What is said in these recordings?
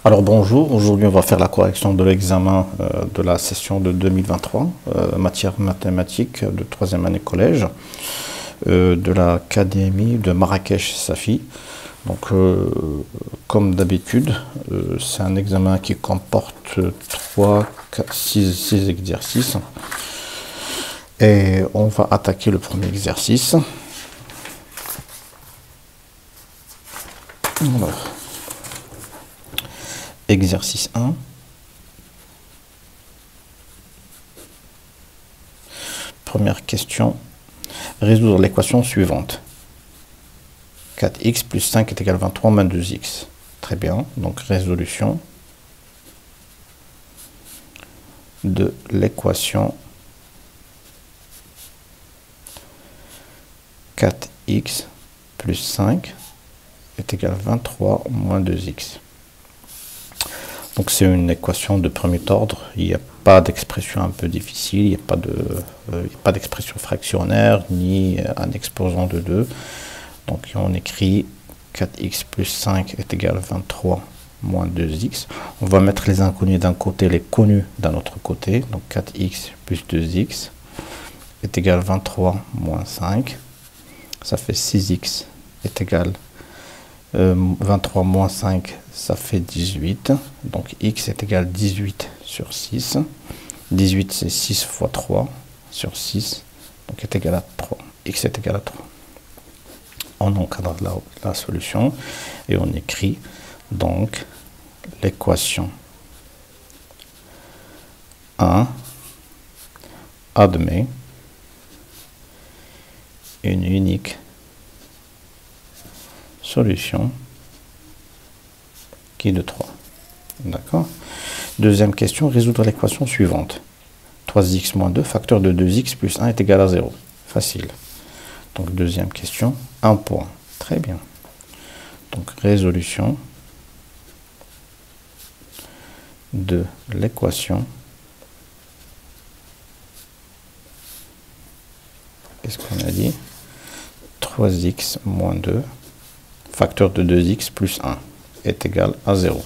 Alors bonjour, aujourd'hui on va faire la correction de l'examen de la session de 2023, matière mathématiques de 3e année collège, de l'Académie de Marrakech Safi. Donc comme d'habitude, c'est un examen qui comporte 6 exercices. Et on va attaquer le premier exercice. Alors, exercice 1. Première question. Résoudre l'équation suivante. 4x plus 5 est égal à 23 moins 2x. Très bien. Donc, résolution de l'équation 4x plus 5 est égal à 23 moins 2x. Donc c'est une équation de premier ordre, il n'y a pas d'expression un peu difficile, il n'y a pas d'expression fractionnaire, ni un exposant de 2. Donc on écrit 4x plus 5 est égal à 23 moins 2x. On va mettre les inconnus d'un côté, les connus d'un autre côté. Donc 4x plus 2x est égal à 23 moins 5. Ça fait 6x est égal à 23 moins 5, ça fait 18. Donc x est égal à 18 sur 6. 18 c'est 6 fois 3 sur 6. Donc est égal à 3. X est égal à 3. On encadre la solution et on écrit donc l'équation 1 admet une unique solution qui est de 3. D'accord. Deuxième question, résoudre l'équation suivante. 3x moins 2, facteur de 2x plus 1 est égal à 0. Facile. Donc deuxième question, 1 point. Très bien. Donc résolution de l'équation. Qu'est-ce qu'on a dit? 3x moins 2, facteur de 2x plus 1 est égal à 0.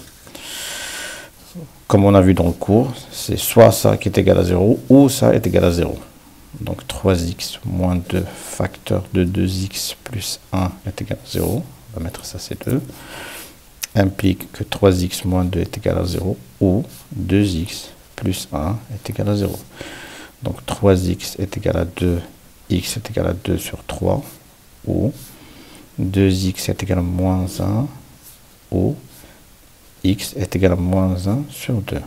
Comme on a vu dans le cours, c'est soit ça qui est égal à 0 ou ça est égal à 0. Donc 3x moins 2 facteur de 2x plus 1 est égal à 0. On va mettre ça, c'est 2. Implique que 3x moins 2 est égal à 0 ou 2x plus 1 est égal à 0. Donc 3x est égal à 2, x est égal à 2 sur 3 ou 2x est égal à moins 1 ou x est égal à moins 1 sur 2.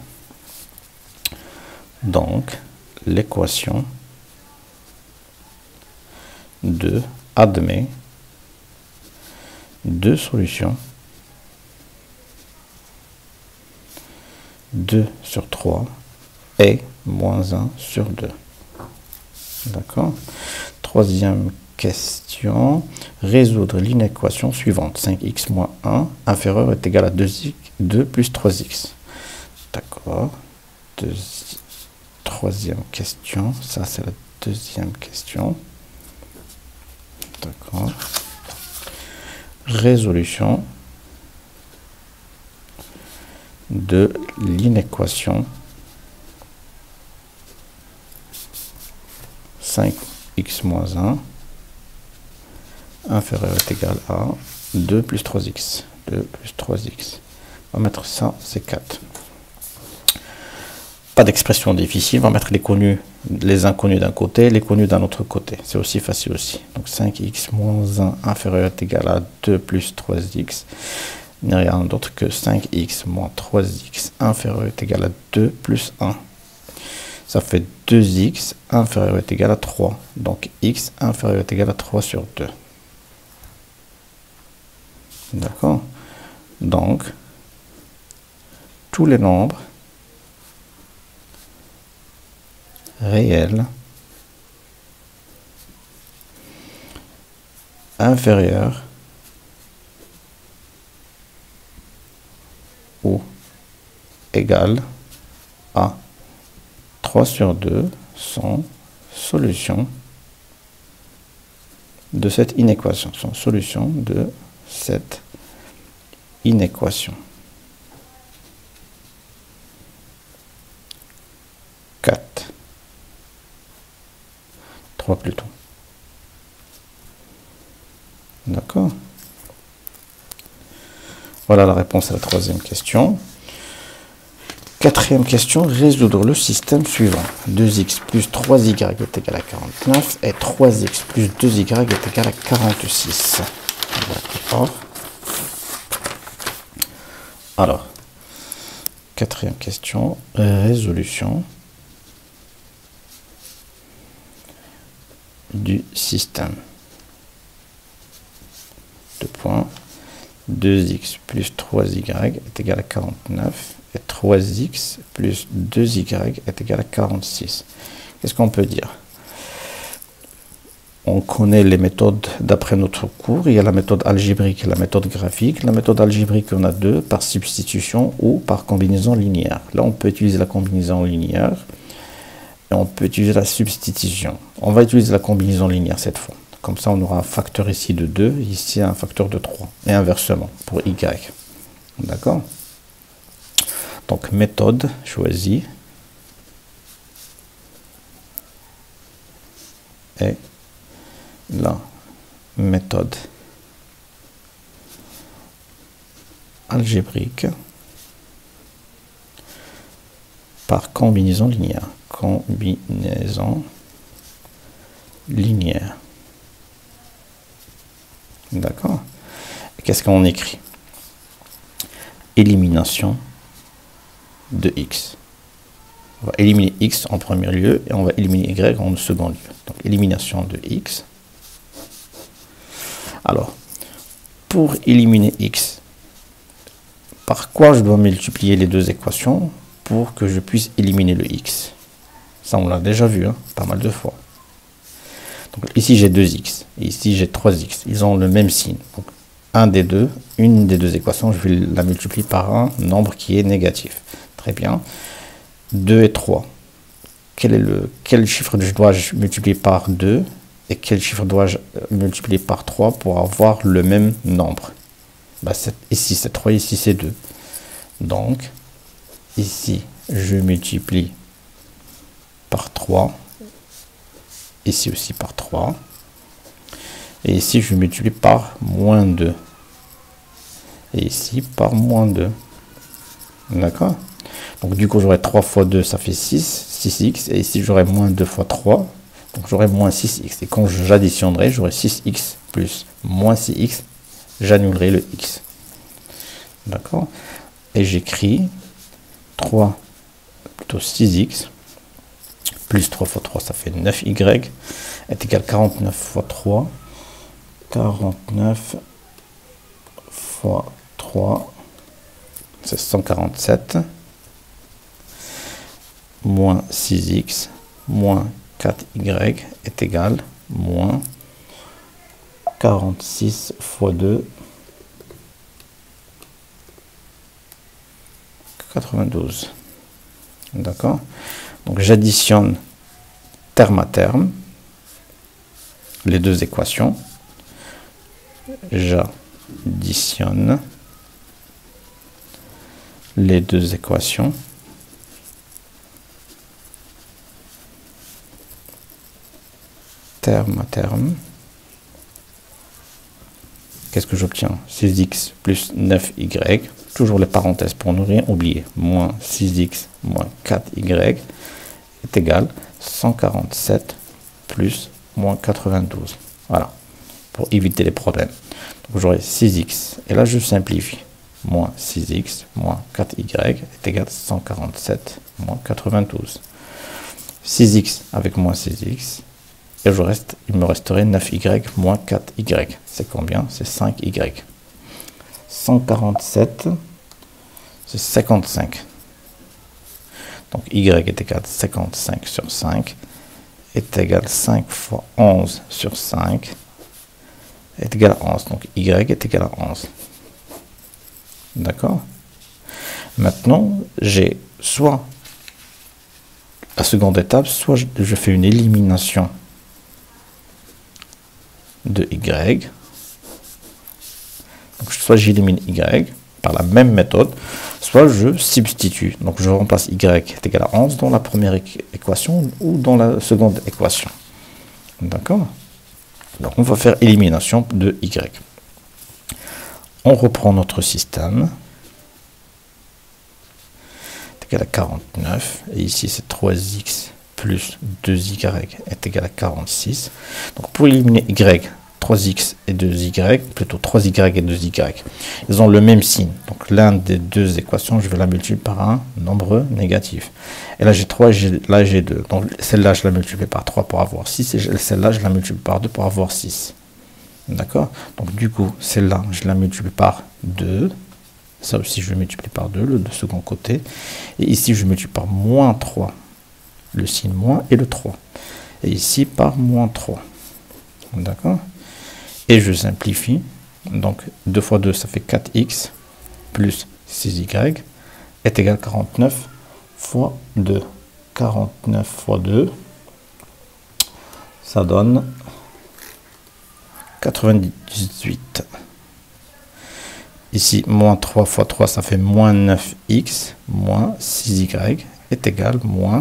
Donc, l'équation 2 admet deux solutions. 2 sur 3 et moins 1 sur 2. D'accord. Troisième question, résoudre l'inéquation suivante. 5x moins 1 inférieur est égal à 2 plus 3x. D'accord. Troisième question, ça c'est la deuxième question. D'accord. Résolution de l'inéquation 5x moins 1 inférieur est égal à 2 plus 3x. 2 plus 3x. On va mettre ça, c'est 4. Pas d'expression difficile. On va mettre les inconnus d'un côté, les connus d'un autre côté. C'est aussi facile aussi. Donc 5x moins 1 inférieur est égal à 2 plus 3x. Il n'y a rien d'autre que 5x moins 3x inférieur est égal à 2 plus 1. Ça fait 2x inférieur est égal à 3. Donc x inférieur est égal à 3 sur 2. D'accord. Donc, tous les nombres réels inférieurs ou égal à 3 sur 2 sont solutions de cette inéquation. Sont solutions de cette inéquation. 4. 3 plutôt. D'accord. Voilà la réponse à la troisième question. Quatrième question, résoudre le système suivant. 2x plus 3y est égal à 49 et 3x plus 2y est égal à 46. D'accord. Alors, quatrième question, résolution du système. 2 points. 2x plus 3y est égal à 49 et 3x plus 2y est égal à 46. Qu'est-ce qu'on peut dire? On connaît les méthodes d'après notre cours. Il y a la méthode algébrique et la méthode graphique. La méthode algébrique, on a deux, par substitution ou par combinaison linéaire. Là, on peut utiliser la combinaison linéaire et on peut utiliser la substitution. On va utiliser la combinaison linéaire cette fois. Comme ça, on aura un facteur ici de 2, ici un facteur de 3. Et inversement, pour y. D'accord? Donc, méthode choisie. Et la méthode algébrique par combinaison linéaire. Combinaison linéaire. D'accord? Qu'est-ce qu'on écrit? Élimination de x. On va éliminer x en premier lieu et on va éliminer y en second lieu. Donc, élimination de x. Alors, pour éliminer x, par quoi je dois multiplier les deux équations pour que je puisse éliminer le x? Ça, on l'a déjà vu, hein, pas mal de fois. Donc, ici, j'ai 2x. Et ici, j'ai 3x. Ils ont le même signe. Donc, une des deux équations, je vais la multiplier par un nombre qui est négatif. Très bien. 2 et 3. Quel chiffre je dois multiplier par 2 et quel chiffre dois-je multiplier par 3 pour avoir le même nombre? Bah, ici, c'est 3, ici, c'est 2. Donc, ici, je multiplie par 3. Ici aussi par 3. Et ici, je multiplie par moins 2. Et ici, par moins 2. D'accord? Donc, du coup, j'aurai 3 fois 2, ça fait 6x. Et ici, j'aurai moins 2 fois 3. Donc, j'aurai moins 6x. Et quand j'additionnerai, j'aurai 6x plus moins 6x. J'annulerai le x. D'accord? Et j'écris 3, plutôt 6x. Plus 3 fois 3, ça fait 9y, est égal à 49 fois 3. 49 fois 3, c'est 147. Moins 6x, moins 4y est égal à moins 46 fois 2, 92. D'accord? Donc j'additionne terme à terme les deux équations. J'additionne les deux équations. Terme à terme. Qu'est-ce que j'obtiens? 6x plus 9y. Toujours les parenthèses pour ne rien oublier. Moins 6x moins 4y est égal à 147 plus moins 92. Voilà. Pour éviter les problèmes. Donc j'aurai 6x. Et là, je simplifie. Moins 6x moins 4y est égal à 147 moins 92. 6x avec moins 6x. Et il me resterait 9y moins 4y. C'est combien? C'est 5y. 147, c'est 55. Donc y est égal à 55 sur 5 est égal à 5 fois 11 sur 5 est égal à 11. Donc y est égal à 11. D'accord? Maintenant, j'ai soit la seconde étape, soit je fais une élimination de y. Donc, soit j'élimine y, par la même méthode, soit je substitue. Donc je remplace y est égal à 11 dans la première équation ou dans la seconde équation. D'accord? Donc on va faire élimination de y. On reprend notre système. C'est égal à 49. Et ici c'est 3x plus 2y est égal à 46. Donc pour éliminer y, 3x et 2y, plutôt 3y et 2y, ils ont le même signe. Donc l'un des deux équations, je vais la multiplier par un nombre négatif. Et là j'ai 3, là j'ai 2. Donc celle-là, je la multiplie par 3 pour avoir 6. Et celle-là, je la multiplie par 2 pour avoir 6. D'accord? Donc du coup, celle-là, je la multiplie par 2. Ça aussi, je multiplie par 2, le second côté. Et ici, je multiplie par moins 3. Le signe moins et le 3. Et ici, par moins 3. D'accord? Et je simplifie. Donc 2 fois 2, ça fait 4x plus 6y est égal à 49 fois 2. 49 fois 2, ça donne 98. Ici, moins 3 fois 3, ça fait moins 9x, moins 6y est égal à moins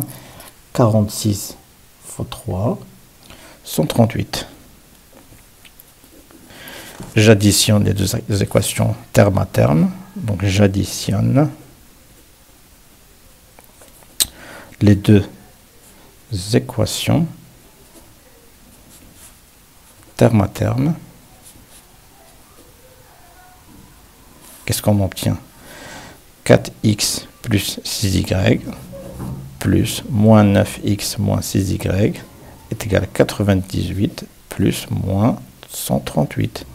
46 fois 3, 138. J'additionne les deux équations terme à terme. Donc j'additionne les deux équations terme à terme. Qu'est-ce qu'on obtient? 4x plus 6y plus moins 9x moins 6y est égal à 98 plus moins 138.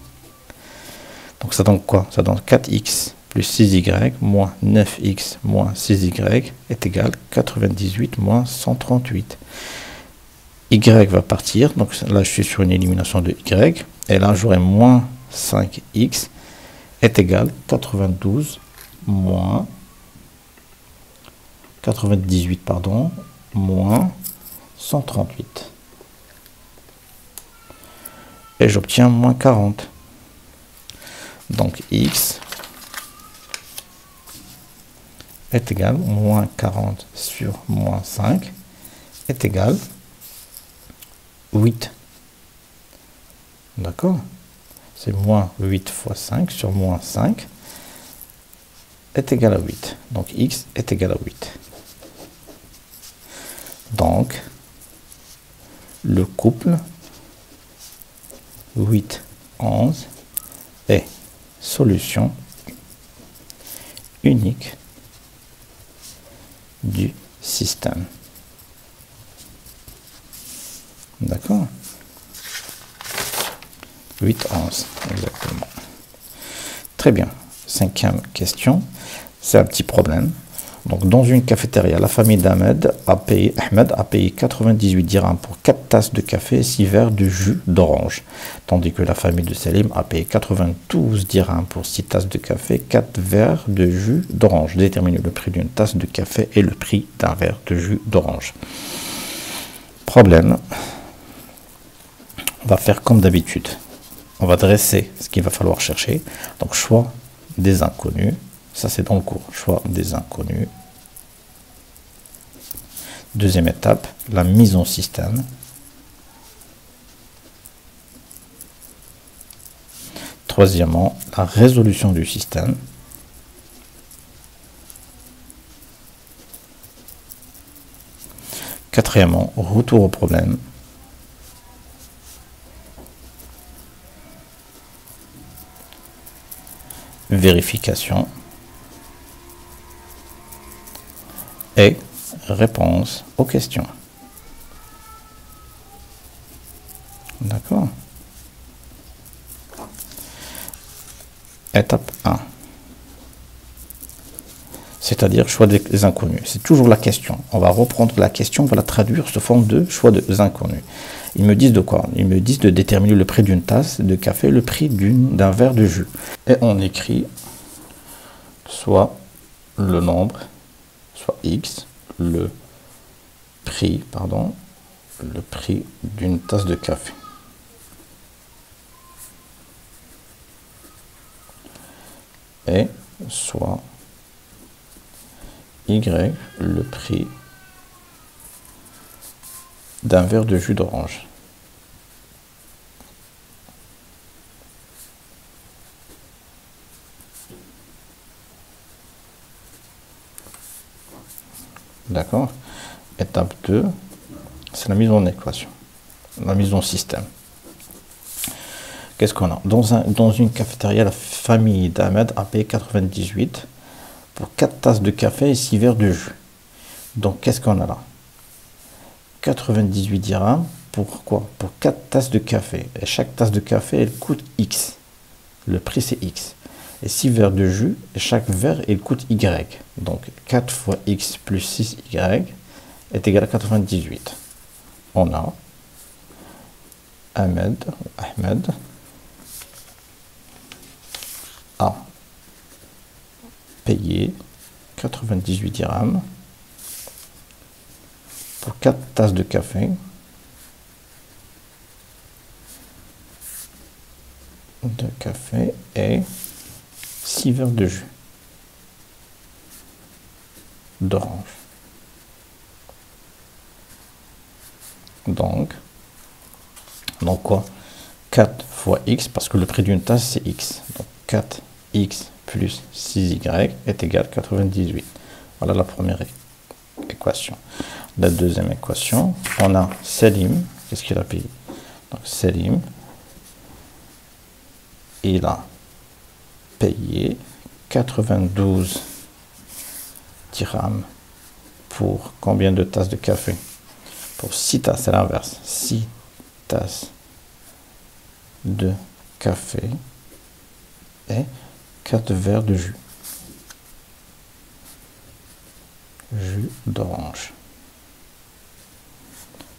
Donc ça donne quoi? Ça donne 4x plus 6y moins 9x moins 6y est égal à 98 moins 138. Y va partir, donc là je suis sur une élimination de y, et là j'aurai moins 5x est égal à 92 moins 98 pardon, moins 138. Et j'obtiens moins 40. Donc x est égal à moins 40 sur moins 5 est égal à 8. D'accord? C'est moins 8 fois 5 sur moins 5 est égal à 8. Donc x est égal à 8. Donc le couple 8, 11 est solution unique du système. D'accord? 8, 11, exactement. Très bien. Cinquième question. C'est un petit problème. Donc, dans une cafétéria, la famille d'Ahmed a payé 98 dirhams pour 4 tasses de café et 6 verres de jus d'orange. Tandis que la famille de Salim a payé 92 dirhams pour 6 tasses de café et 4 verres de jus d'orange. Déterminez le prix d'une tasse de café et le prix d'un verre de jus d'orange. Problème. On va faire comme d'habitude. On va dresser ce qu'il va falloir chercher. Donc, choix des inconnus. Ça, c'est dans le cours. Choix des inconnus. Deuxième étape, la mise en système. Troisièmement, la résolution du système. Quatrièmement, retour au problème. Vérification. Et réponse aux questions. D'accord? Étape 1. C'est-à-dire choix des inconnus. C'est toujours la question. On va reprendre la question, on va la traduire sous forme de choix des inconnus. Ils me disent de quoi? Ils me disent de déterminer le prix d'une tasse de café, le prix d'un verre de jus. Et on écrit soit le nombre, soit x, le prix d'une tasse de café. Et soit Y, le prix d'un verre de jus d'orange. D'accord? Étape 2, c'est la mise en équation, la mise en système. Qu'est-ce qu'on a? Dans une cafétéria, la famille d'Ahmed a payé 98 pour 4 tasses de café et 6 verres de jus. Donc, qu'est-ce qu'on a là? 98 dirhams pour quoi? Pour 4 tasses de café. Et chaque tasse de café, elle coûte X. Le prix, c'est X. Et 6 verres de jus, et chaque verre, il coûte Y. Donc, 4 fois X plus 6Y est égal à 98. On a Ahmed a payé 98 dirhams pour 4 tasses de café et 6 verres de jus d'orange. Donc quoi? 4 fois X, parce que le prix d'une tasse, c'est X. Donc 4X plus 6Y est égal à 98. Voilà la première équation. La deuxième équation, on a Selim. Qu'est-ce qu'il a payé? Donc Selim, il a payé 92 dirhams pour combien de tasses de café? Pour 6 tasses, c'est l'inverse. 6 tasses de café et 4 verres de jus d'orange.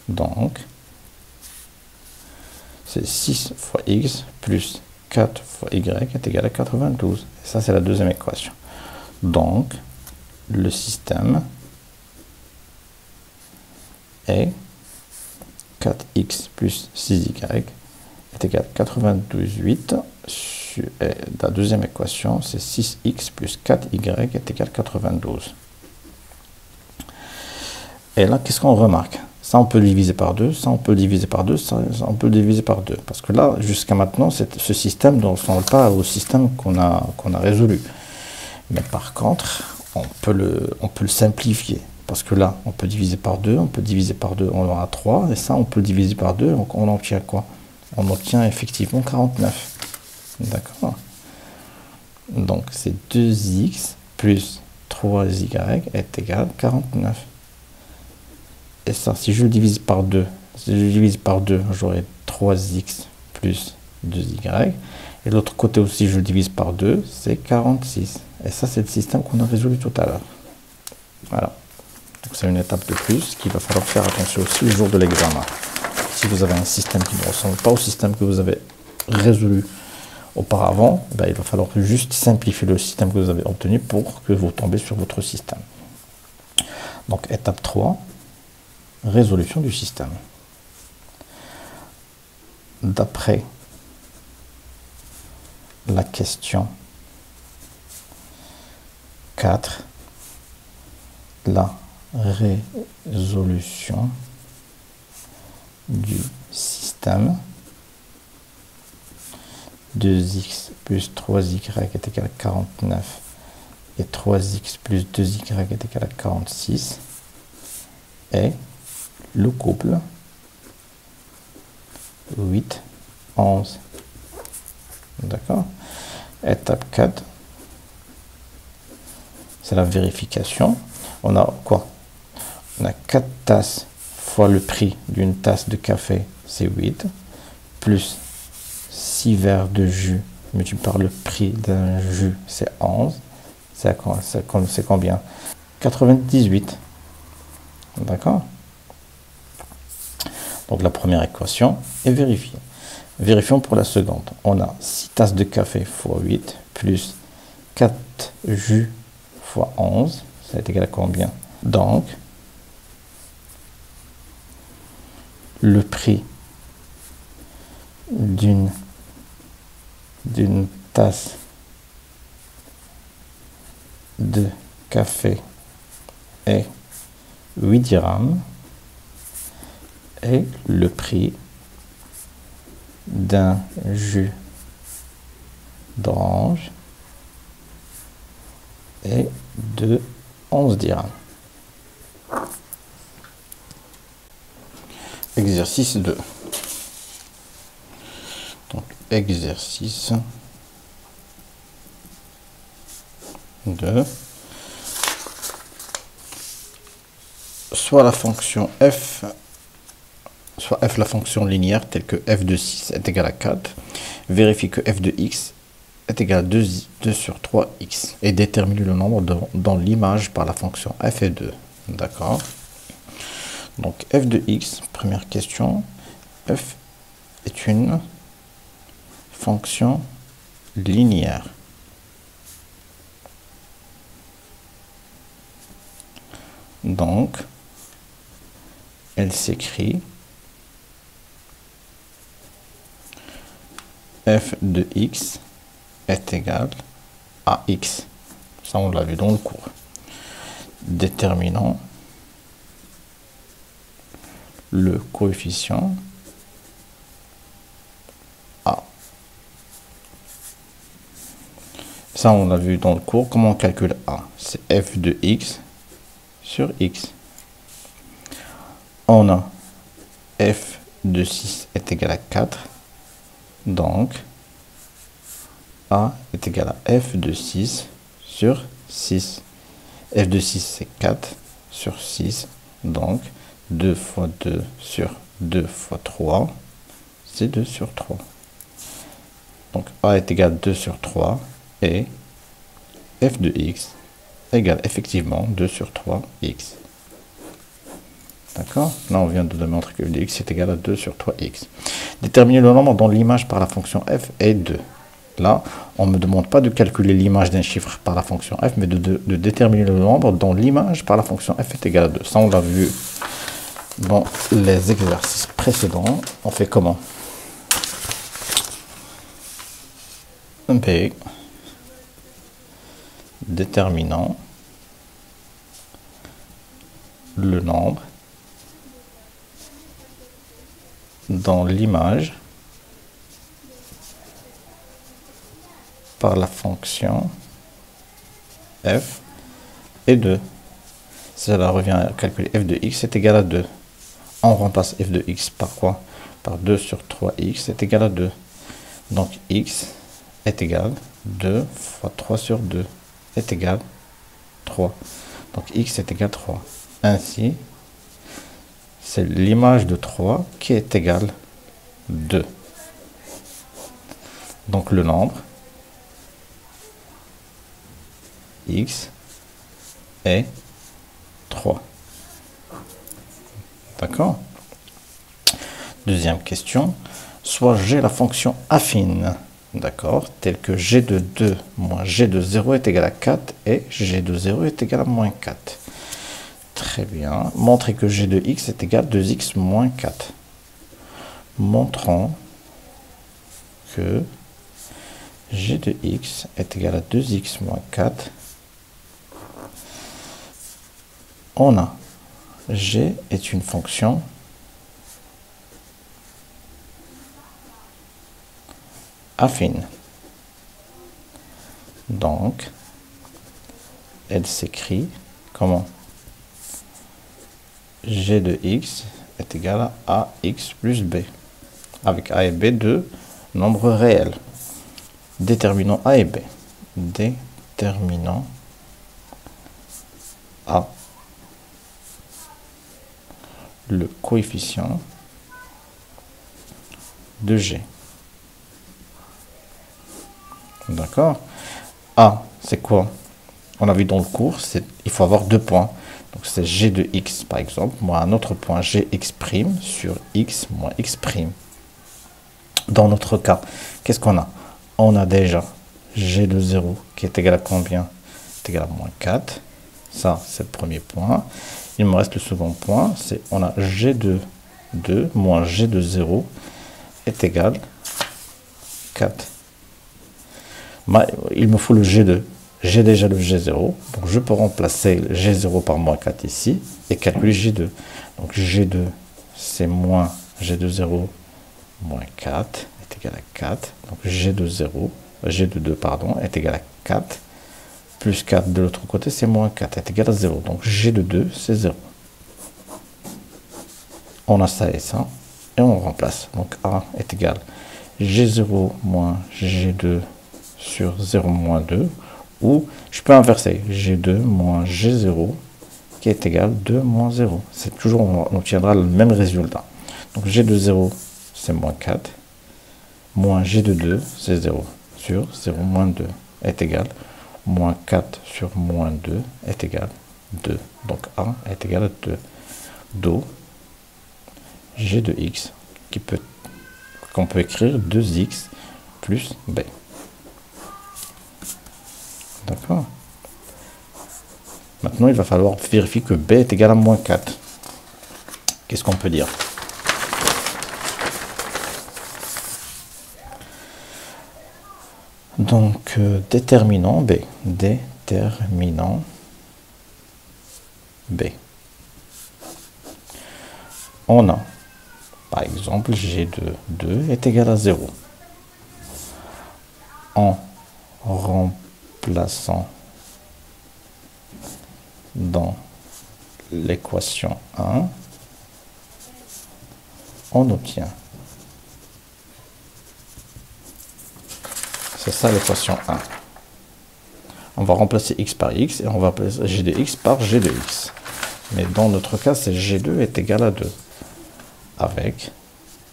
Donc, c'est 6 fois X plus 4 fois Y est égal à 92. Et ça, c'est la deuxième équation. Donc, le système est 4X plus 6Y est égal à 98. Et la deuxième équation, c'est 6X plus 4Y est égal à 92. Et là, qu'est-ce qu'on remarque? Ça, on peut le diviser par 2, ça, on peut le diviser par 2, ça, on peut le diviser par 2. Parce que là, jusqu'à maintenant, ce système ne ressemble pas au système qu'on a résolu. Mais par contre, on peut le simplifier. Parce que là, on peut diviser par 2, on peut diviser par 2, on aura 3. Et ça, on peut le diviser par 2, donc on obtient quoi? On obtient effectivement 49. D'accord? Donc, c'est 2x plus 3y est égal à 49. Et ça, si je le divise par 2, j'aurai 3x plus 2y. Et l'autre côté aussi, je le divise par 2, c'est 46. Et ça, c'est le système qu'on a résolu tout à l'heure. Voilà. Donc, c'est une étape de plus qu'il va falloir faire attention aussi le jour de l'examen. Si vous avez un système qui ne ressemble pas au système que vous avez résolu auparavant, ben, il va falloir juste simplifier le système que vous avez obtenu pour que vous tombez sur votre système. Donc, étape 3. Résolution du système. D'après la question 4, la résolution du système 2x plus 3y est égal à 49 et 3x plus 2y est égal à 46 et le couple 8, 11. D'accord? Étape 4, c'est la vérification. On a quoi? On a 4 tasses fois le prix d'une tasse de café, c'est 8, plus 6 verres de jus multiplié par le prix d'un jus, c'est 11. C'est combien? 98. D'accord? Donc la première équation est vérifiée. Vérifions pour la seconde. On a 6 tasses de café fois 8 plus 4 jus fois 11. Ça est égal à combien? Donc, le prix d'une tasse de café est 8 dirhams et le prix d'un jus d'orange est de 11 dirhams. Exercice 2. Donc, exercice 2. Soit la fonction f, soit f la fonction linéaire telle que f de 6 est égal à 4. Vérifie que f de x est égal à 2 sur 3x et détermine le nombre dans l'image par la fonction f et 2. D'accord. Donc f de x, première question, f est une fonction linéaire. Donc, elle s'écrit f de x est égal à x. Ça, on l'a vu dans le cours. Déterminons le coefficient a. Ça, on l'a vu dans le cours. Comment on calcule a? C'est f de x sur x. On a f de 6 est égal à 4. Donc, a est égal à f de 6 sur 6. F de 6, c'est 4 sur 6. Donc, 2 fois 2 sur 2 fois 3, c'est 2 sur 3. Donc, a est égal à 2 sur 3 et f de x égale effectivement 2 sur 3x. D'accord? Là, on vient de démontrer que f de x est égal à 2 sur 3x. Déterminer le nombre dont l'image par la fonction f est 2. Là, on ne me demande pas de calculer l'image d'un chiffre par la fonction f, mais de déterminer le nombre dont l'image par la fonction f est égale à 2. Ça, on l'a vu dans les exercices précédents. On fait comment? B. Déterminant le nombre dans l'image par la fonction f et 2. Cela revient à calculer f de x est égal à 2. On remplace f de x par quoi? Par 2 sur 3x est égal à 2. Donc x est égal à 2 fois 3 sur 2 est égal à 3. Donc x est égal à 3. Ainsi, c'est l'image de 3 qui est égale à 2. Donc le nombre x est 3. D'accord? Deuxième question. Soit j'ai la fonction affine, d'accord, telle que g de 2 moins g de 0 est égal à 4 et g de 0 est égal à moins 4. Très bien. Montrez que g de x est égal à 2x moins 4. Montrons que g de x est égal à 2x moins 4. On a g est une fonction affine. Donc, elle s'écrit comment? G de x est égal à ax plus b, avec a et b deux nombres réels. Déterminons a et b. Déterminons a, le coefficient de g. D'accord? A, c'est quoi? On a vu dans le cours, il faut avoir deux points. Donc c'est g de x par exemple, moins un autre point gx' sur x moins x'. Dans notre cas, qu'est-ce qu'on a? On a déjà g de 0 qui est égal à combien? C'est égal à moins 4. Ça, c'est le premier point. Il me reste le second point, c'est on a g de 2 moins g de 0 est égal à 4. Il me faut le g2. j'ai déjà le G0, donc je peux remplacer G0 par moins 4 ici et calculer G2. Donc G2, c'est moins G2,0 moins 4 est égal à 4. Donc G2, pardon, est égal à 4. Plus 4 de l'autre côté, c'est moins 4 est égal à 0. Donc G de 2, c'est 0. On a ça et ça, et on remplace. Donc A est égal G0 moins G2 sur 0 moins 2. Ou je peux inverser, G2 moins G0 qui est égal à 2 moins 0. C'est toujours, on obtiendra le même résultat. Donc G de 0, c'est moins 4, moins G de 2, c'est 0, sur 0 moins 2 est égal à moins 4 sur moins 2 est égal à 2. Donc A est égal à 2. Do G de X, qu'on peut écrire 2X plus B. D'accord. Maintenant, il va falloir vérifier que B est égal à moins 4. Qu'est-ce qu'on peut dire? Donc, déterminant B. Déterminant B. On a, par exemple, G de 2 est égal à 0. En remplaçant dans l'équation 1, on obtient. C'est ça l'équation 1. On va remplacer x par x et on va remplacer g de x par g de x. Mais dans notre cas, c'est g2 est égal à 2. Avec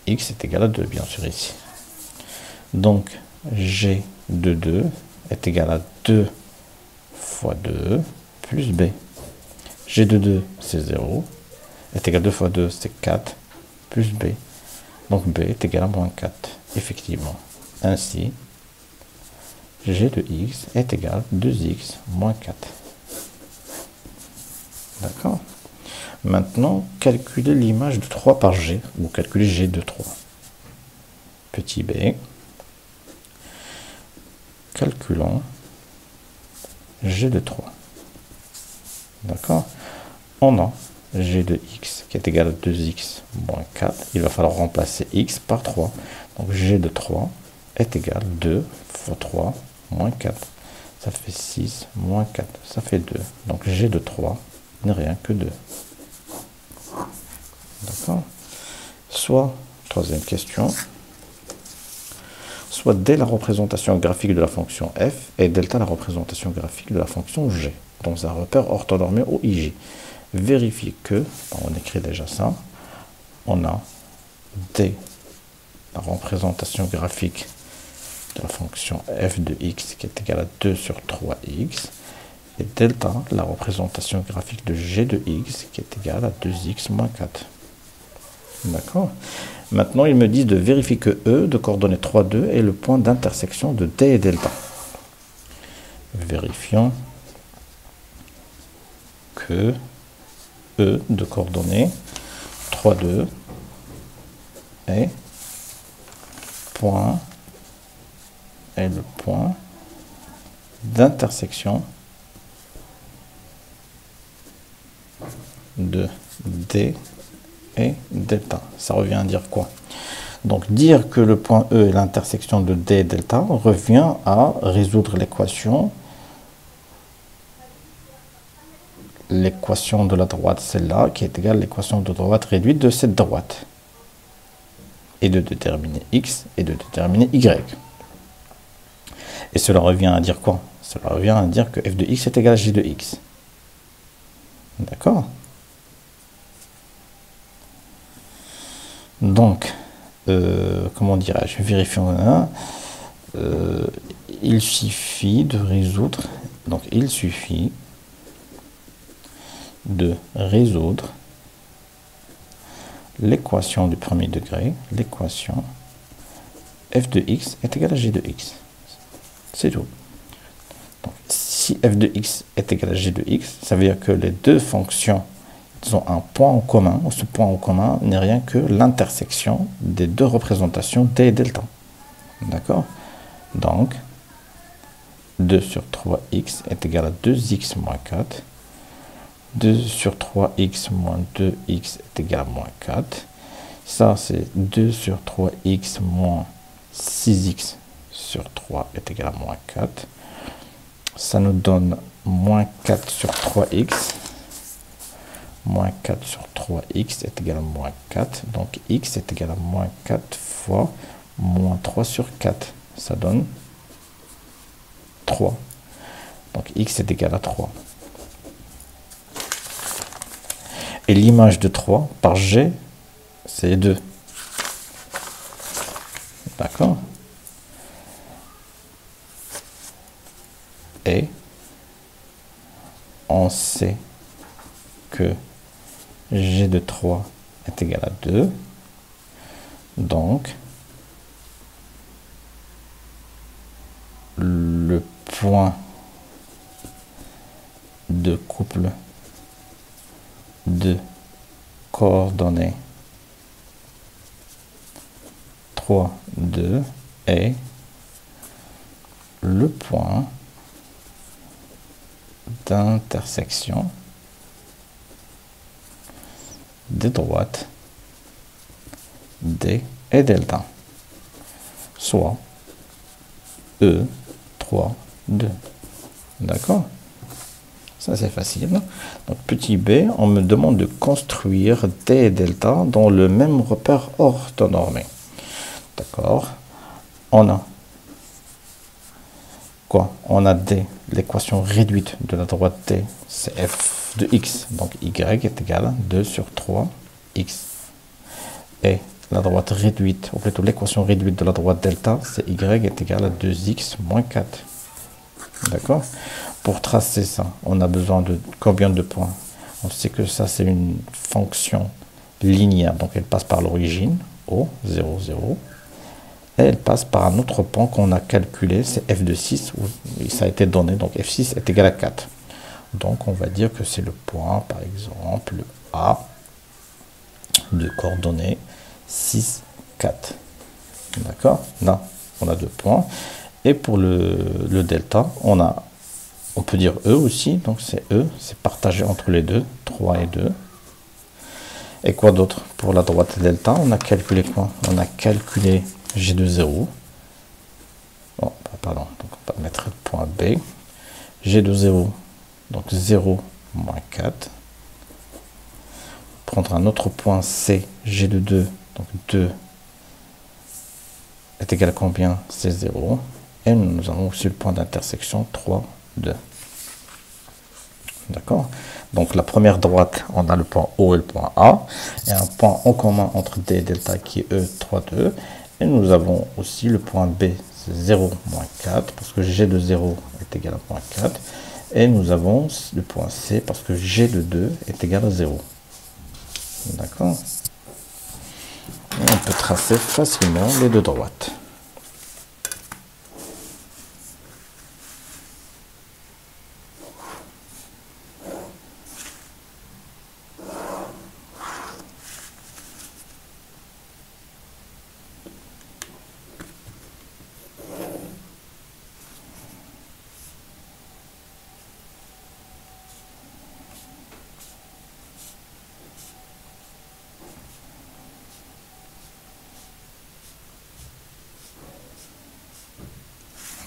x est égal à 2, bien sûr, ici. Donc, g de 2 est égal à 2 fois 2 plus b. G de 2, c'est 0. Est égal à 2 fois 2, c'est 4, plus b. Donc, b est égal à moins 4, effectivement. Ainsi, g de x est égal à 2x moins 4. D'accord? Maintenant, calculer l'image de 3 par g, ou calculer g de 3. Petit b. Calculons g de 3. D'accord? On a g de x qui est égal à 2x moins 4. Il va falloir remplacer x par 3. Donc g de 3 est égal à 2 fois 3 moins 4. Ça fait 6 moins 4. Ça fait 2. Donc g de 3 n'est rien que 2. D'accord? Soit, troisième question, soit D la représentation graphique de la fonction f et delta la représentation graphique de la fonction g dans un repère orthonormé au IJ. Vérifiez que, on écrit déjà ça, on a D la représentation graphique de la fonction f de x qui est égale à 2 sur 3x et delta la représentation graphique de g de x qui est égale à 2x moins 4. D'accord. Maintenant, ils me disent de vérifier que E de coordonnées 3, 2 est le point d'intersection de D et delta. Vérifions que E de coordonnées 3, 2 est le point d'intersection de D et delta. Ça revient à dire quoi? Donc dire que le point E est l'intersection de D et delta revient à résoudre l'équation de la droite, celle-là, qui est égale à l'équation de droite réduite de cette droite. Et de déterminer x et de déterminer y. Et cela revient à dire quoi? Cela revient à dire que f de x est égal à g de x. D'accord? Donc, comment dirais-je? Vérifions là. Il suffit de résoudre. Donc, il suffit de résoudre l'équation du premier degré. L'équation f de x est égal à g de x. C'est tout. Donc, si f de x est égal à g de x, ça veut dire que les deux fonctions ont un point en commun. Ce point en commun n'est rien que l'intersection des deux représentations d et delta. D'accord? Donc, 2 sur 3x est égal à 2x moins 4. 2 sur 3x moins 2x est égal à moins 4. Ça, c'est 2 sur 3x moins 6x sur 3 est égal à moins 4. Ça nous donne moins 4 sur 3x. Moins 4 sur 3x est égal à moins 4. Donc, x est égal à moins 4 fois moins 3 sur 4. Ça donne 3. Donc, x est égal à 3. Et l'image de 3 par g, c'est 2. D'accord? Et on sait que g de 3 est égal à 2. Donc, le point de couple de coordonnées 3, 2 est le point d'intersection des droites D et delta, soit E, 3, 2. D'accord? Ça, c'est facile. Donc, petit b, on me demande de construire D et delta dans le même repère orthonormé. D'accord? On a quoi? On a D, l'équation réduite de la droite D, c'est f de x. Donc, y est égal à 2 sur 3 x. Et la droite réduite, ou plutôt l'équation réduite de la droite delta, c'est y est égal à 2x moins 4. D'accord? Pour tracer ça, on a besoin de combien de points? On sait que ça, c'est une fonction linéaire. Donc, elle passe par l'origine, O, 0, 0. Et elle passe par un autre point qu'on a calculé, c'est f de 6, où ça a été donné. Donc, f6 est égal à 4. Donc, on va dire que c'est le point, par exemple, A de coordonnées 6, 4. D'accord? Là, on a 2 points. Et pour le delta, on peut dire E aussi. Donc, c'est E, c'est partagé entre les deux, 3 et 2. Et quoi d'autre? Pour la droite delta, on a calculé quoi? On a calculé G de 0. Bon, pardon, donc on va mettre le point B. G de 0, donc 0 moins 4. Prendre un autre point C, G de 2, donc 2 est égal à combien? C'est 0. Et nous avons aussi le point d'intersection 3, 2. D'accord? Donc la première droite, on a le point O et le point A. Et un point en commun entre D et delta qui est E, 3, 2. Et nous avons aussi le point B, c'est 0, moins 4, parce que G de 0 est égal à moins 4. Et nous avons le point C, parce que G de 2 est égal à 0. D'accord? On peut tracer facilement les deux droites.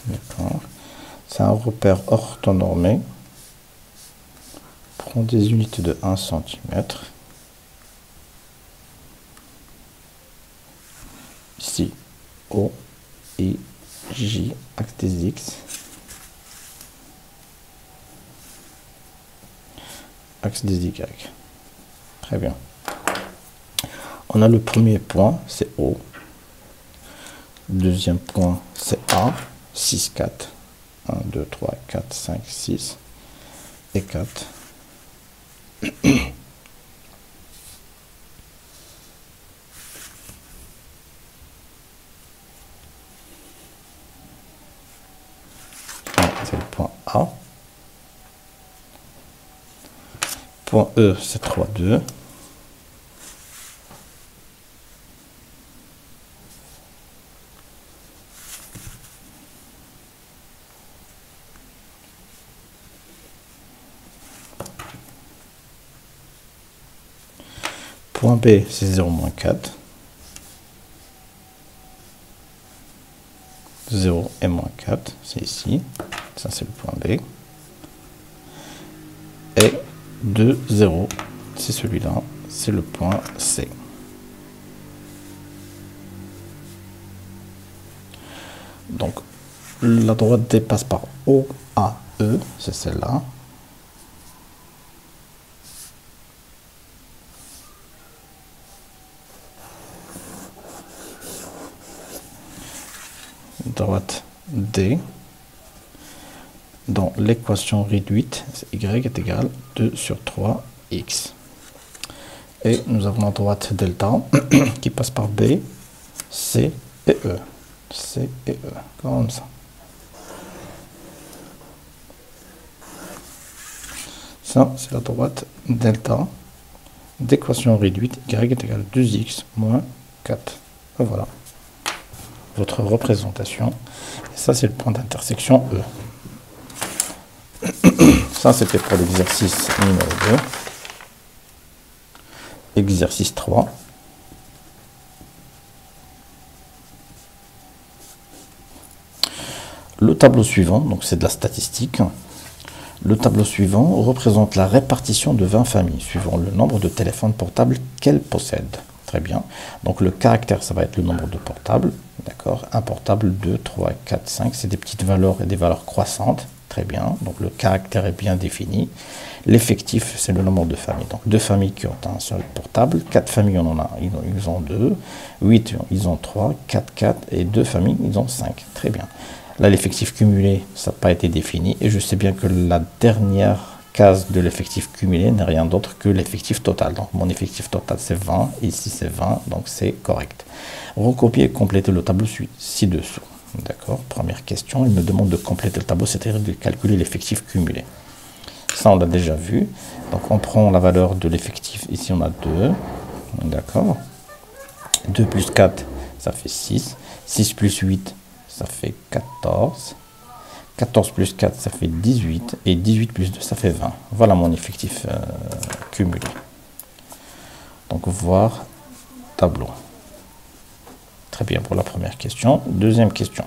D'accord. C'est un repère orthonormé. Prends des unités de 1 cm. Ici, O, I, J, axe des X. Axe des Y. Très bien. On a le premier point, c'est O. Deuxième point, c'est A. 6, 4. 1, 2, 3, 4, 5, 6 et 4. C'est le point A. Point E, c'est 3, 2. Point B, c'est 0 moins 4. 0 et moins 4, c'est ici. Ça, c'est le point B. Et 2, 0, c'est celui-là. C'est le point C. Donc, la droite D passe par O, A, E, c'est celle-là. Droite D. Dans l'équation réduite, y est égal 2 sur 3x. Et nous avons la droite delta qui passe par B, C et E. C et E, comme ça. Ça, c'est la droite delta d'équation réduite, y est égal 2x moins 4. Et voilà votre représentation. Et ça, c'est le point d'intersection E. Ça, c'était pour l'exercice numéro 2. Exercice 3. Le tableau suivant, donc c'est de la statistique. Le tableau suivant représente la répartition de 20 familles, suivant le nombre de téléphones portables qu'elles possèdent. Très bien. Donc le caractère, ça va être le nombre de portables. D'accord. Un portable, 2, 3, 4, 5. C'est des petites valeurs et des valeurs croissantes. Très bien. Donc le caractère est bien défini. L'effectif, c'est le nombre de familles. Donc 2 familles qui ont un seul portable. 4 familles, ils ont 2. 8, ils ont 3. 4, 4. Et 2 familles, ils ont 5. Très bien. Là, l'effectif cumulé, ça n'a pas été défini. Et je sais bien que la dernière case de l'effectif cumulé n'est rien d'autre que l'effectif total. Donc, mon effectif total, c'est 20. Ici, c'est 20. Donc, c'est correct. Recopier et compléter le tableau ci-dessous. D'accord. Première question, il me demande de compléter le tableau, c'est-à-dire de calculer l'effectif cumulé. Ça, on l'a déjà vu. Donc, on prend la valeur de l'effectif. Ici, on a 2. D'accord. 2 plus 4, ça fait 6. 6 plus 8, ça fait 14. 14 plus 4, ça fait 18. Et 18 plus 2, ça fait 20. Voilà mon effectif cumulé. Donc, voir tableau. Très bien pour la première question. Deuxième question.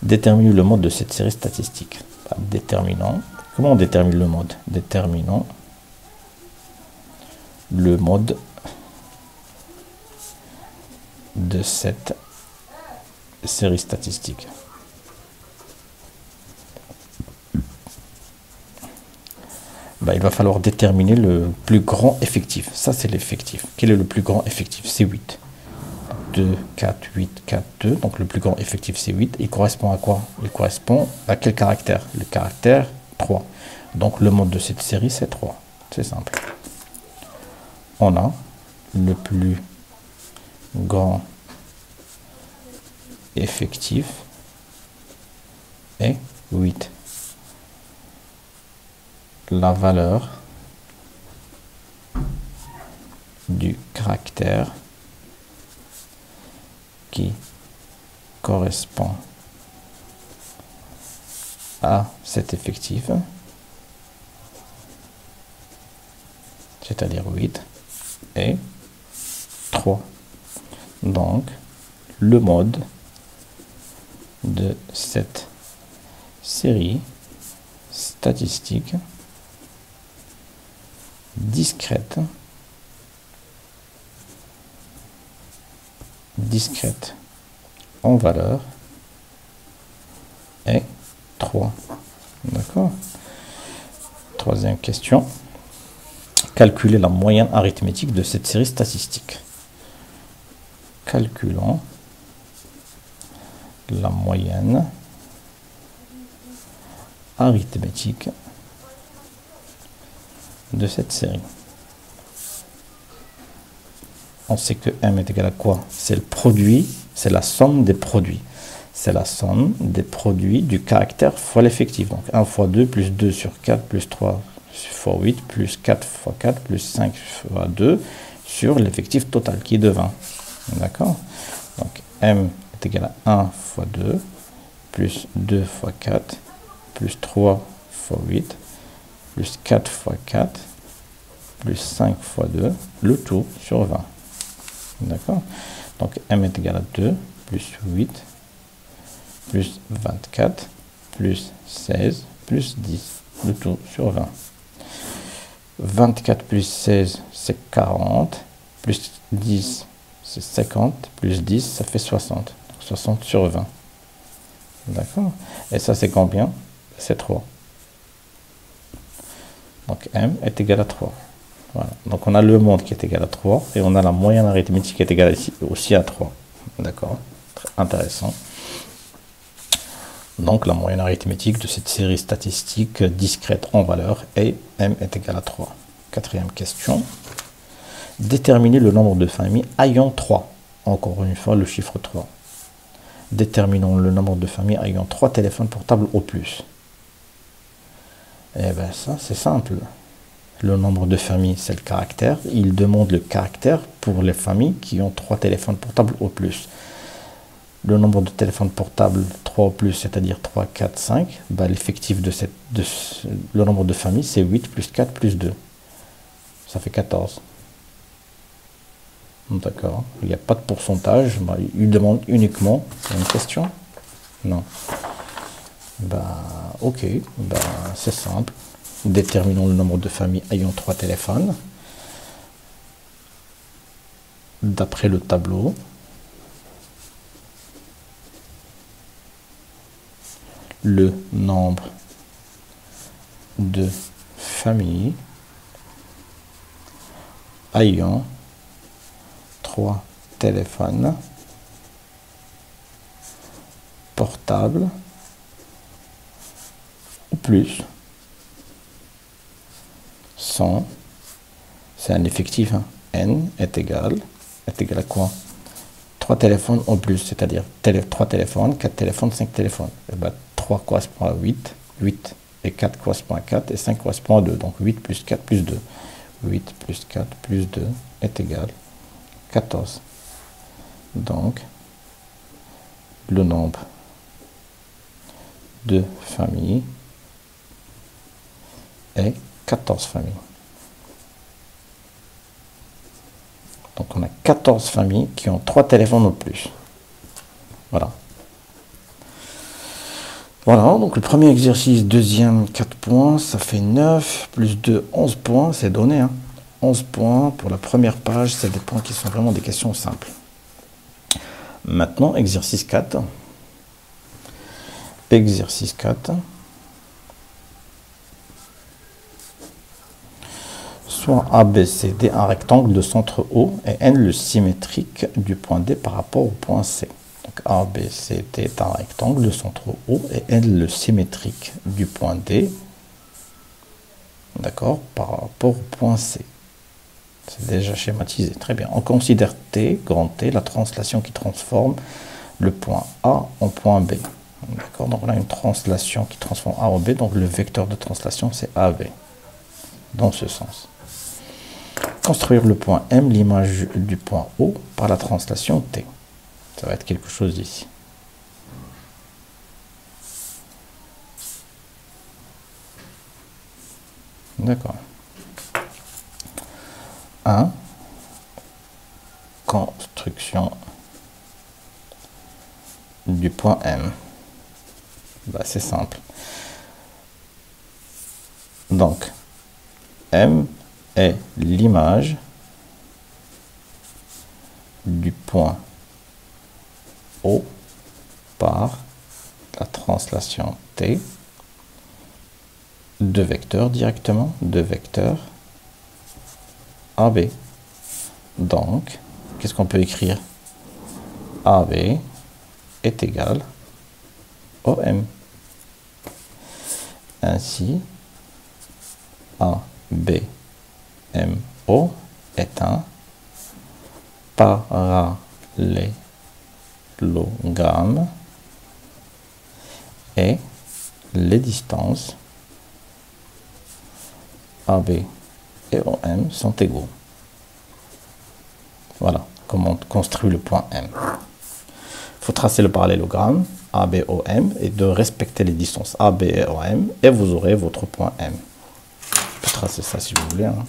Détermine le mode de cette série statistique. Déterminant. Comment on détermine le mode? Déterminons le mode de cette série statistique. Il va falloir déterminer le plus grand effectif. Ça, c'est l'effectif. Quel est le plus grand effectif? C'est 8. 2, 4, 8, 4, 2. Donc, le plus grand effectif, c'est 8. Il correspond à quoi? Il correspond à quel caractère? Le caractère 3. Donc, le mode de cette série, c'est 3. C'est simple. On a le plus grand effectif est 8. La valeur du caractère qui correspond à cet effectif, c'est-à-dire 8, et 3. Donc, le mode de cette série statistique discrète en valeur est 3. D'accord. Troisième question. Calculer la moyenne arithmétique de cette série statistique. Calculons la moyenne arithmétique de cette série. On sait que M est égal à quoi? C'est le produit, c'est la somme des produits. C'est la somme des produits du caractère fois l'effectif. Donc 1 fois 2 plus 2 sur 4 plus 3 fois 8 plus 4 fois 4 plus 5 fois 2 sur l'effectif total qui est de 20. D'accord? Donc M est égal à 1 fois 2 plus 2 fois 4 plus 3 fois 8 plus 4 fois 4 plus 5 fois 2, le tout sur 20. D'accord? Donc m est égal à 2, plus 8, plus 24, plus 16, plus 10, le tout sur 20. 24 plus 16, c'est 40, plus 10, c'est 50, plus 10, ça fait 60. Donc 60 sur 20. D'accord? Et ça, c'est combien? C'est 3. Donc m est égal à 3. Voilà. Donc on a le monde qui est égal à 3 et on a la moyenne arithmétique qui est égale aussi à 3. D'accord? Très intéressant. Donc la moyenne arithmétique de cette série statistique discrète en valeur est m est égal à 3. Quatrième question. Déterminer le nombre de familles ayant 3. Encore une fois, le chiffre 3. Déterminons le nombre de familles ayant 3 téléphones portables au plus. Eh bien ça, c'est simple. Le nombre de familles, c'est le caractère. Il demande le caractère pour les familles qui ont 3 téléphones portables au plus. Le nombre de téléphones portables 3 au plus, c'est-à-dire 3, 4, 5, bah, l'effectif le nombre de familles, c'est 8 plus 4 plus 2. Ça fait 14. D'accord. Il n'y a pas de pourcentage. Bah, il demande uniquement. C'est une question? Non. Bah, ok. Bah, c'est simple. Déterminons le nombre de familles ayant 3 téléphones. D'après le tableau. Le nombre de familles ayant 3 téléphones portables ou plus sont, c'est un effectif, hein, n est égal à quoi? 3 téléphones en plus, c'est-à-dire 3 téléphones, 4 téléphones, 5 téléphones. Et ben, 3 correspond à 8, 8 et 4 correspond à 4 et 5 correspond à 2. Donc 8 plus 4 plus 2. 8 plus 4 plus 2 est égal à 14. Donc, le nombre de familles est 14 familles. Donc on a 14 familles qui ont 3 téléphones ou plus. Voilà. Voilà, donc le premier exercice, deuxième, 4 points, ça fait 9, plus 2, 11 points, c'est donné. Hein. 11 points pour la première page, c'est des points qui sont vraiment des questions simples. Maintenant, exercice 4. Exercice 4. Soit A, B, C, D, un rectangle de centre O et N le symétrique du point D par rapport au point C. Donc A, B, C, D est un rectangle de centre O et N le symétrique du point D, d'accord, par rapport au point C. C'est déjà schématisé, très bien. On considère T, grand T, la translation qui transforme le point A en point B. D'accord, donc on a une translation qui transforme A en B, donc le vecteur de translation c'est AB, dans ce sens. Construire le point M, l'image du point O, par la translation T. Ça va être quelque chose d'ici. D'accord. 1. Construction du point M. Bah, c'est simple. Donc, M est l'image du point O par la translation T, deux vecteurs directement, deux vecteurs AB. Donc, qu'est-ce qu'on peut écrire? AB est égal OM. Ainsi, ABMO est un parallélogramme et les distances AB et OM sont égaux. Voilà comment on construit le point M. Il faut tracer le parallélogramme ABOM et de respecter les distances AB et OM et vous aurez votre point M. Je peux tracer ça si vous voulez. Hein.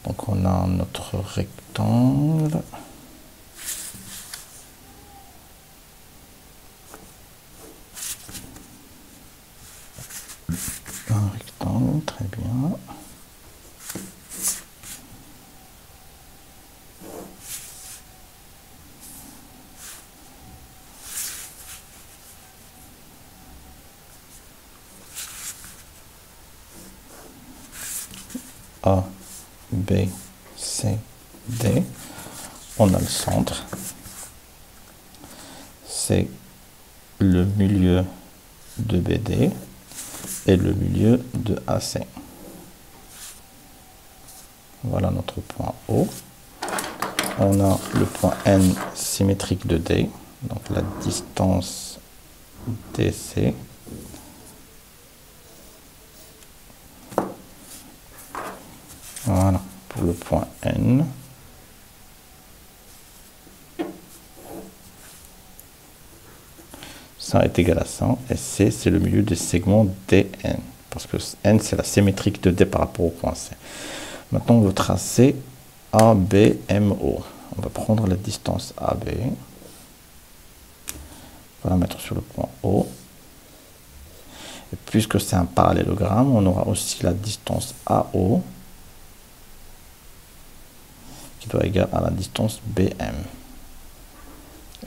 Donc on a notre rectangle. A, B, C, D. On a le centre. C'est le milieu de BD et le milieu de AC. Voilà notre point O. On a le point N symétrique de D, donc la distance DC. Voilà, pour le point N. Ça est égal à 100, et C, c'est le milieu des segments DN, parce que N, c'est la symétrique de D par rapport au point C. Maintenant, on veut tracer ABMO. On va prendre la distance AB. On va la mettre sur le point O. Et puisque c'est un parallélogramme, on aura aussi la distance AO, qui doit être égale à la distance BM.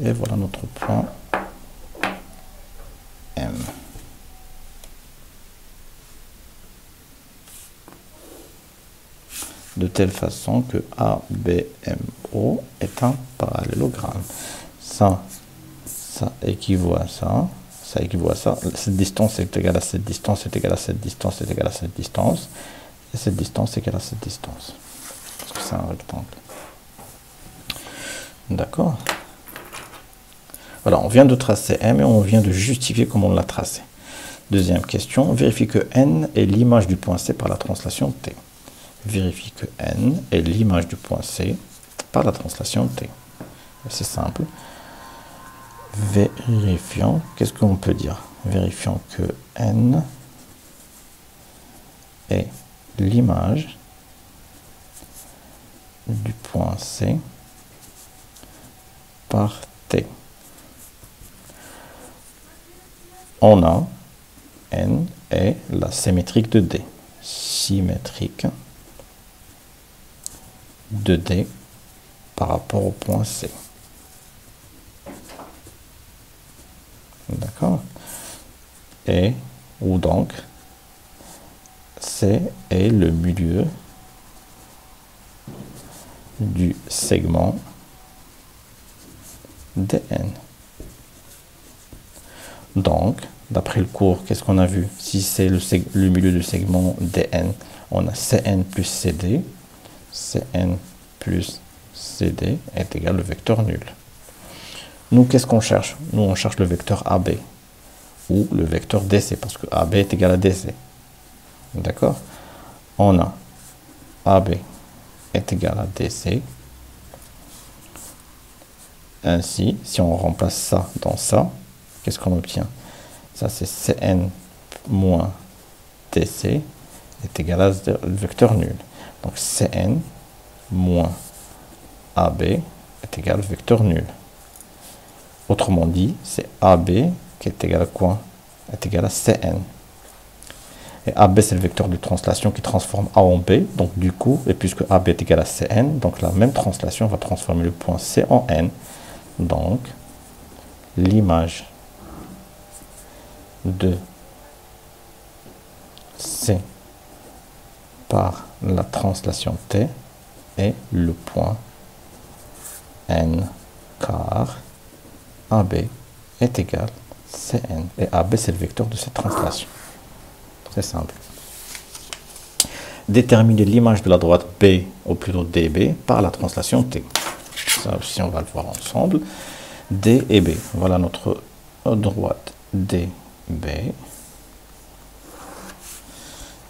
Et voilà notre point M. De telle façon que ABMO est un parallélogramme. Ça équivaut à ça. Ça équivaut à ça. Cette distance est égale à cette distance, est égale à cette distance, est égale à cette distance. Et cette distance est égale à cette distance. Parce que c'est un rectangle. D'accord. Voilà, on vient de tracer M et on vient de justifier comment on l'a tracé. Deuxième question, vérifie que N est l'image du point C par la translation T. Vérifie que N est l'image du point C par la translation T. C'est simple. Vérifions, qu'est-ce qu'on peut dire? Vérifions que N est l'image du point C par T. On a N est la symétrique de D. Symétrique de D par rapport au point C. D'accord? Et, ou donc, C est le milieu du segment DN. Donc, d'après le cours, qu'est-ce qu'on a vu? Si c'est le milieu du segment DN, on a CN plus CD. CN plus CD est égal au vecteur nul. Nous, qu'est-ce qu'on cherche? Nous, on cherche le vecteur AB ou le vecteur DC, parce que AB est égal à DC. D'accord? On a AB est égal à DC. Ainsi, si on remplace ça dans ça, qu'est-ce qu'on obtient? Ça, c'est CN moins DC est égal à le vecteur nul. Donc, CN moins AB est égal au vecteur nul. Autrement dit, c'est AB qui est égal à quoi? Est égal à CN. Et AB, c'est le vecteur de translation qui transforme A en B. Donc, du coup, et puisque AB est égal à CN, donc la même translation va transformer le point C en N. Donc, l'image de C par la translation T est le point N car AB est égal à CN. Et AB, c'est le vecteur de cette translation. C'est simple. Déterminer l'image de la droite B, ou plutôt DB, par la translation T. Ça aussi, on va le voir ensemble. D et B. Voilà notre droite DB.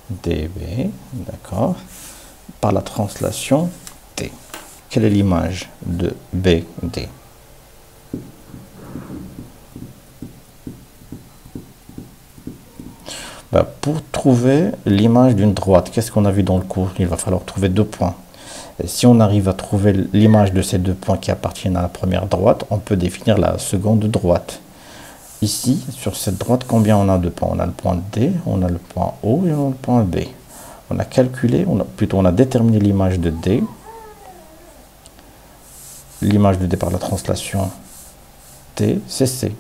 DB, d'accord. Par la translation T. Quelle est l'image de BD? Pour trouver l'image d'une droite, qu'est-ce qu'on a vu dans le cours? Il va falloir trouver deux points. Et si on arrive à trouver l'image de ces deux points qui appartiennent à la première droite, on peut définir la seconde droite. Ici, sur cette droite, combien on a de points? On a le point D, on a le point O et on a le point B. on a calculé, on a déterminé l'image de D. L'image de D par la translation T, c'est C.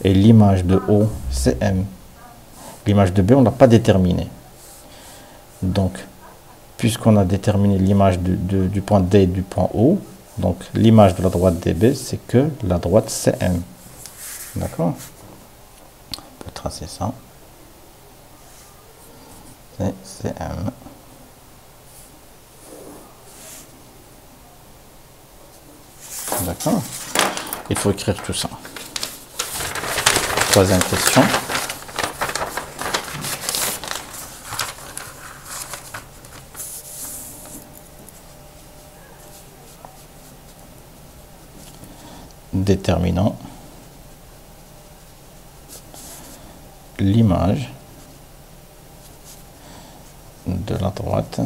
Et l'image de O, c'est M. L'image de B, on n'a pas déterminé. Donc, puisqu'on a déterminé l'image du point D et du point O, donc l'image de la droite DB, c'est que la droite CM. D'accord? On peut tracer ça. C'est CM. D'accord? Il faut écrire tout ça. Troisième question. Déterminant l'image de la droite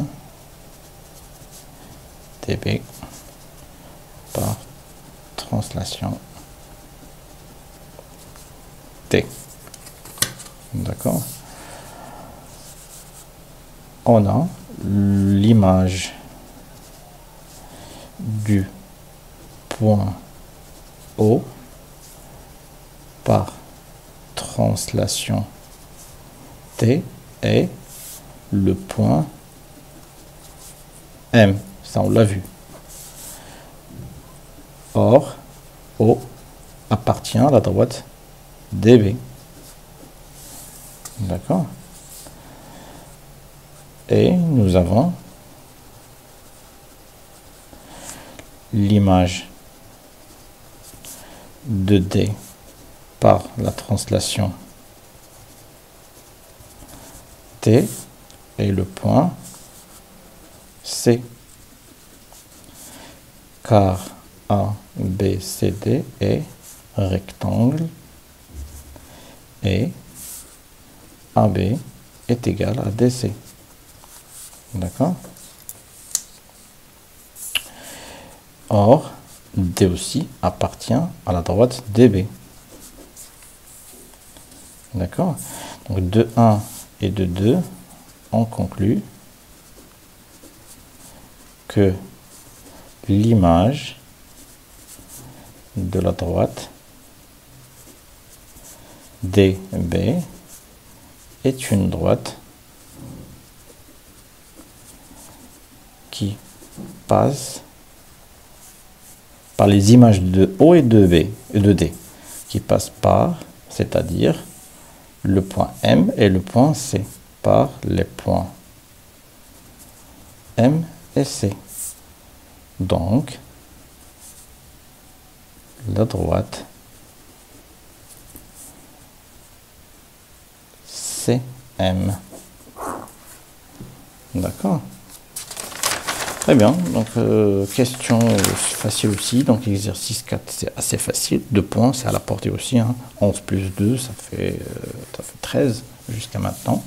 DB par translation T. D'accord? On a l'image du point O par translation T et le point M. Ça, on l'a vu. Or, O appartient à la droite DB. D'accord? Et nous avons l'image de D par la translation T et le point C. Car A, B, C, D est rectangle et AB est égal à DC. D'accord? Or, D aussi appartient à la droite DB. D'accord? Donc de 1 et de 2, on conclut que l'image de la droite DB est une droite qui passe par les images de O et de B et de D, qui passent par, c'est-à-dire le point M et le point C, par les points M et C. Donc, la droite CM. D'accord? Très bien. Donc, question facile aussi. Donc, exercice 4, c'est assez facile. 2 points, c'est à la portée aussi. Hein. 11 plus 2, ça fait 13 jusqu'à maintenant.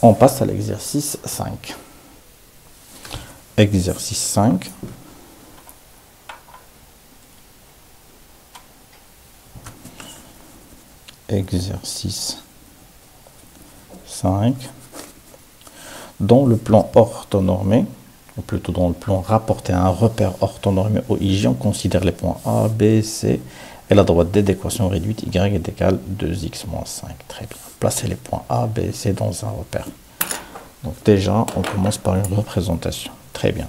On passe à l'exercice 5. Exercice 5. Exercice 5. Dans le plan orthonormé, ou plutôt dans le plan rapporté à un repère orthonormé OIJ, on considère les points A, B, C et la droite D d'équation réduite y est égale 2x moins 5. Très bien. Placez les points A, B, C dans un repère. Donc déjà, on commence par une représentation. Très bien.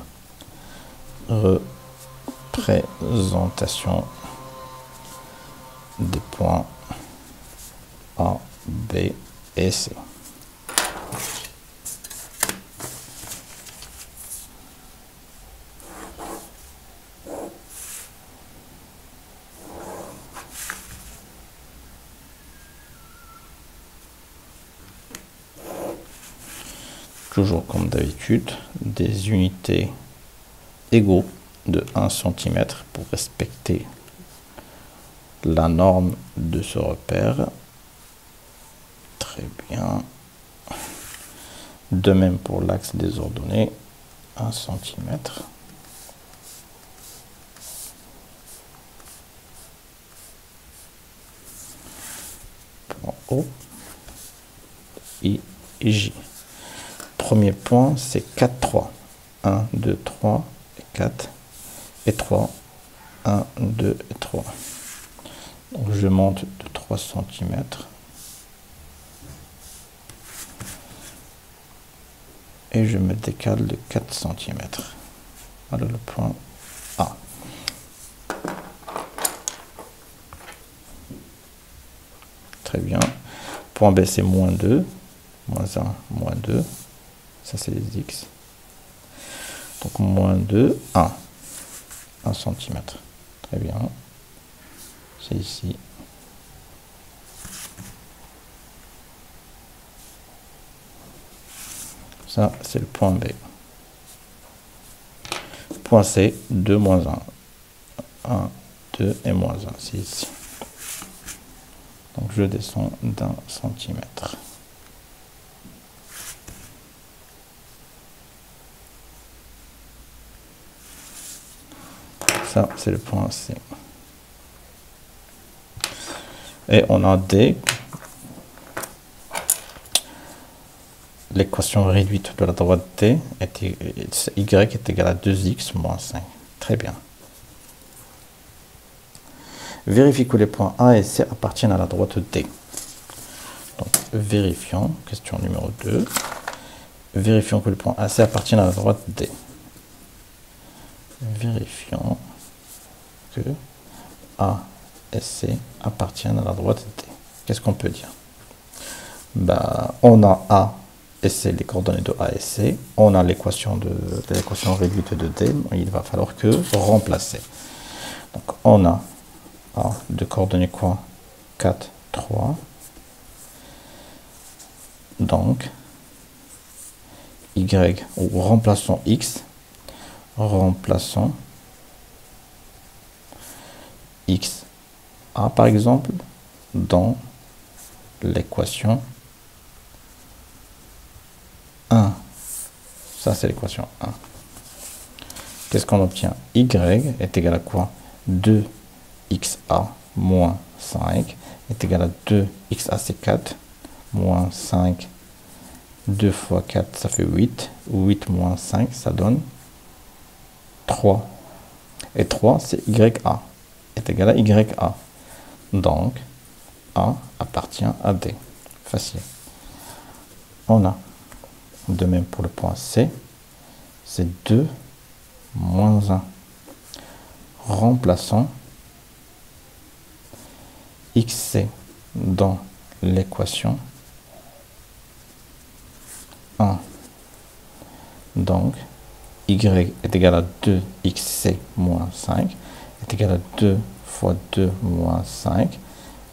Représentation des points A, B et C. Toujours comme d'habitude, des unités égaux de 1 cm pour respecter la norme de ce repère. Très bien. De même pour l'axe des ordonnées, 1 cm. Point O, I et J. premier point, c'est 4, 3. 1, 2, 3, et 4, et 3. 1, 2, et 3. Donc je monte de 3 cm. Et je me décale de 4 cm. Voilà le point A. Très bien. Point B, c'est moins 2. Moins 1, moins 2. Ça, c'est les X. Donc, moins 2, 1. 1 cm. Très bien. C'est ici. Ça, c'est le point B. Point C, 2, moins 1. 1, 2 et moins 1. C'est ici. Donc, je descends d'1 centimètre. Ça, c'est le point C. Et on a D. L'équation réduite de la droite D, Y est égal à 2x moins 5. Très bien. Vérifie que les points A et C appartiennent à la droite D. Donc, vérifions. Question numéro 2. Vérifions que les points A et C appartiennent à la droite D. Vérifions que A et C appartiennent à la droite D. Qu'est-ce qu'on peut dire? Bah, on a A et C, les coordonnées de A et C. On a l'équation réduite de D. Il va falloir que remplacer. Donc, on a A de coordonnées quoi? 4, 3. Donc, Y, ou remplaçons X. Remplaçons X A par exemple dans l'équation 1. Ça, c'est l'équation 1. Qu'est-ce qu'on obtient? Y est égal à quoi? 2xa moins 5 est égal à 2xa, c'est 4, moins 5, 2 fois 4, ça fait 8. 8 moins 5, ça donne 3. Et 3, c'est ya est égal à ya. Donc, A appartient à D. Facile. On a, de même pour le point C, c'est 2 moins 1. Remplaçons XC dans l'équation 1. Donc, Y est égal à 2XC moins 5 est égal à 2 fois 2 moins 5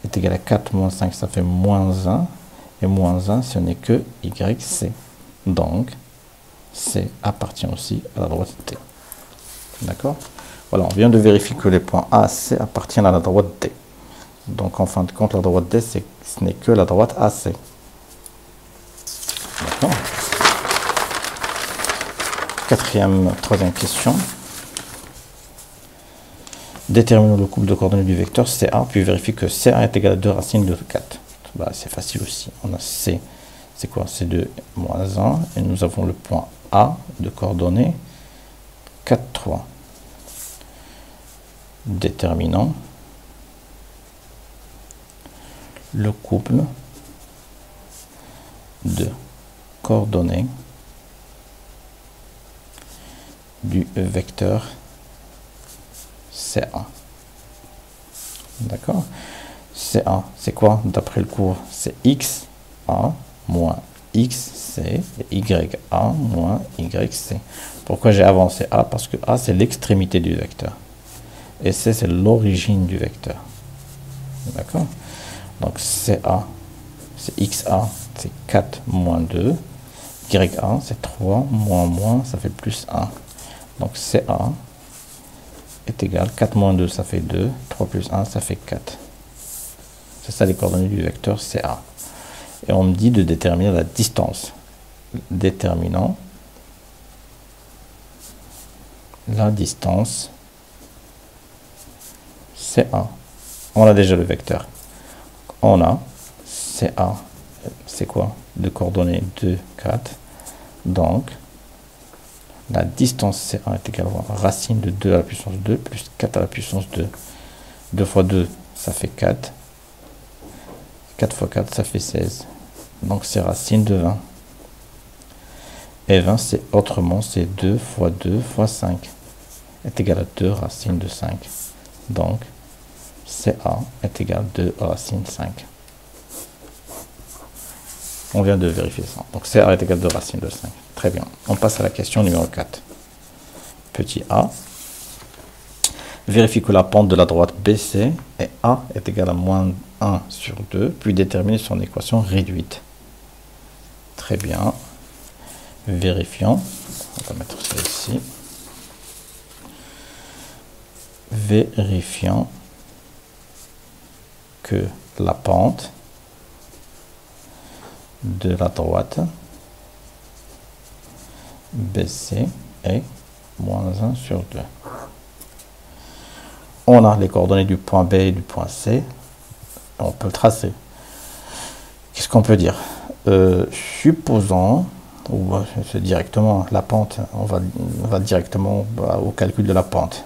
est égal à 4 moins 5, ça fait moins 1. Et moins 1, ce n'est que YC. Donc, C appartient aussi à la droite T. D'accord? Voilà, on vient de vérifier que les points A et C appartiennent à la droite D. Donc, en fin de compte, la droite D, ce n'est que la droite AC. D'accord? Troisième question. Déterminons le couple de coordonnées du vecteur CA, puis vérifie que CA est égal à 2 racines de 4. Bah, c'est facile aussi. On a C, c'est quoi? C'est 2 moins 1. Et nous avons le point A de coordonnées 4, 3. Déterminons le couple de coordonnées du vecteur CA. D'accord? CA, c'est quoi d'après le cours? C'est XA moins XC et YA moins YC. Pourquoi j'ai avancé A? Parce que A, c'est l'extrémité du vecteur. Et C, c'est l'origine du vecteur. D'accord? Donc CA, c'est XA, c'est 4 moins 2. YA, c'est 3 moins moins, ça fait plus 1. Donc CA est égal, 4 moins 2, ça fait 2. 3 plus 1, ça fait 4. C'est ça les coordonnées du vecteur CA. Et on me dit de déterminer la distance. Déterminant la distance CA. On a déjà le vecteur. On a CA, c'est quoi? De coordonnées 2, 4. Donc, la distance C1 est égale à racine de 2 à la puissance 2 plus 4 à la puissance 2. 2 fois 2, ça fait 4. 4 fois 4, ça fait 16. Donc, c'est racine de 20. Et 20, c'est autrement, c'est 2 fois 2 fois 5 est égal à 2 racine de 5. Donc, CA est égal à 2 racine 5. On vient de vérifier ça. Donc, CA est égal à 2 racine de 5. Très bien. On passe à la question numéro 4. Petit a. Vérifie que la pente de la droite BC et A est égale à moins 1 sur 2, puis détermine son équation réduite. Très bien. Vérifions. On va mettre ça ici. Vérifions que la pente de la droite BC est moins 1 sur 2. On a les coordonnées du point B et du point C. On peut le tracer. Qu'est-ce qu'on peut dire? Supposons, ou c'est directement la pente, on va directement au calcul de la pente.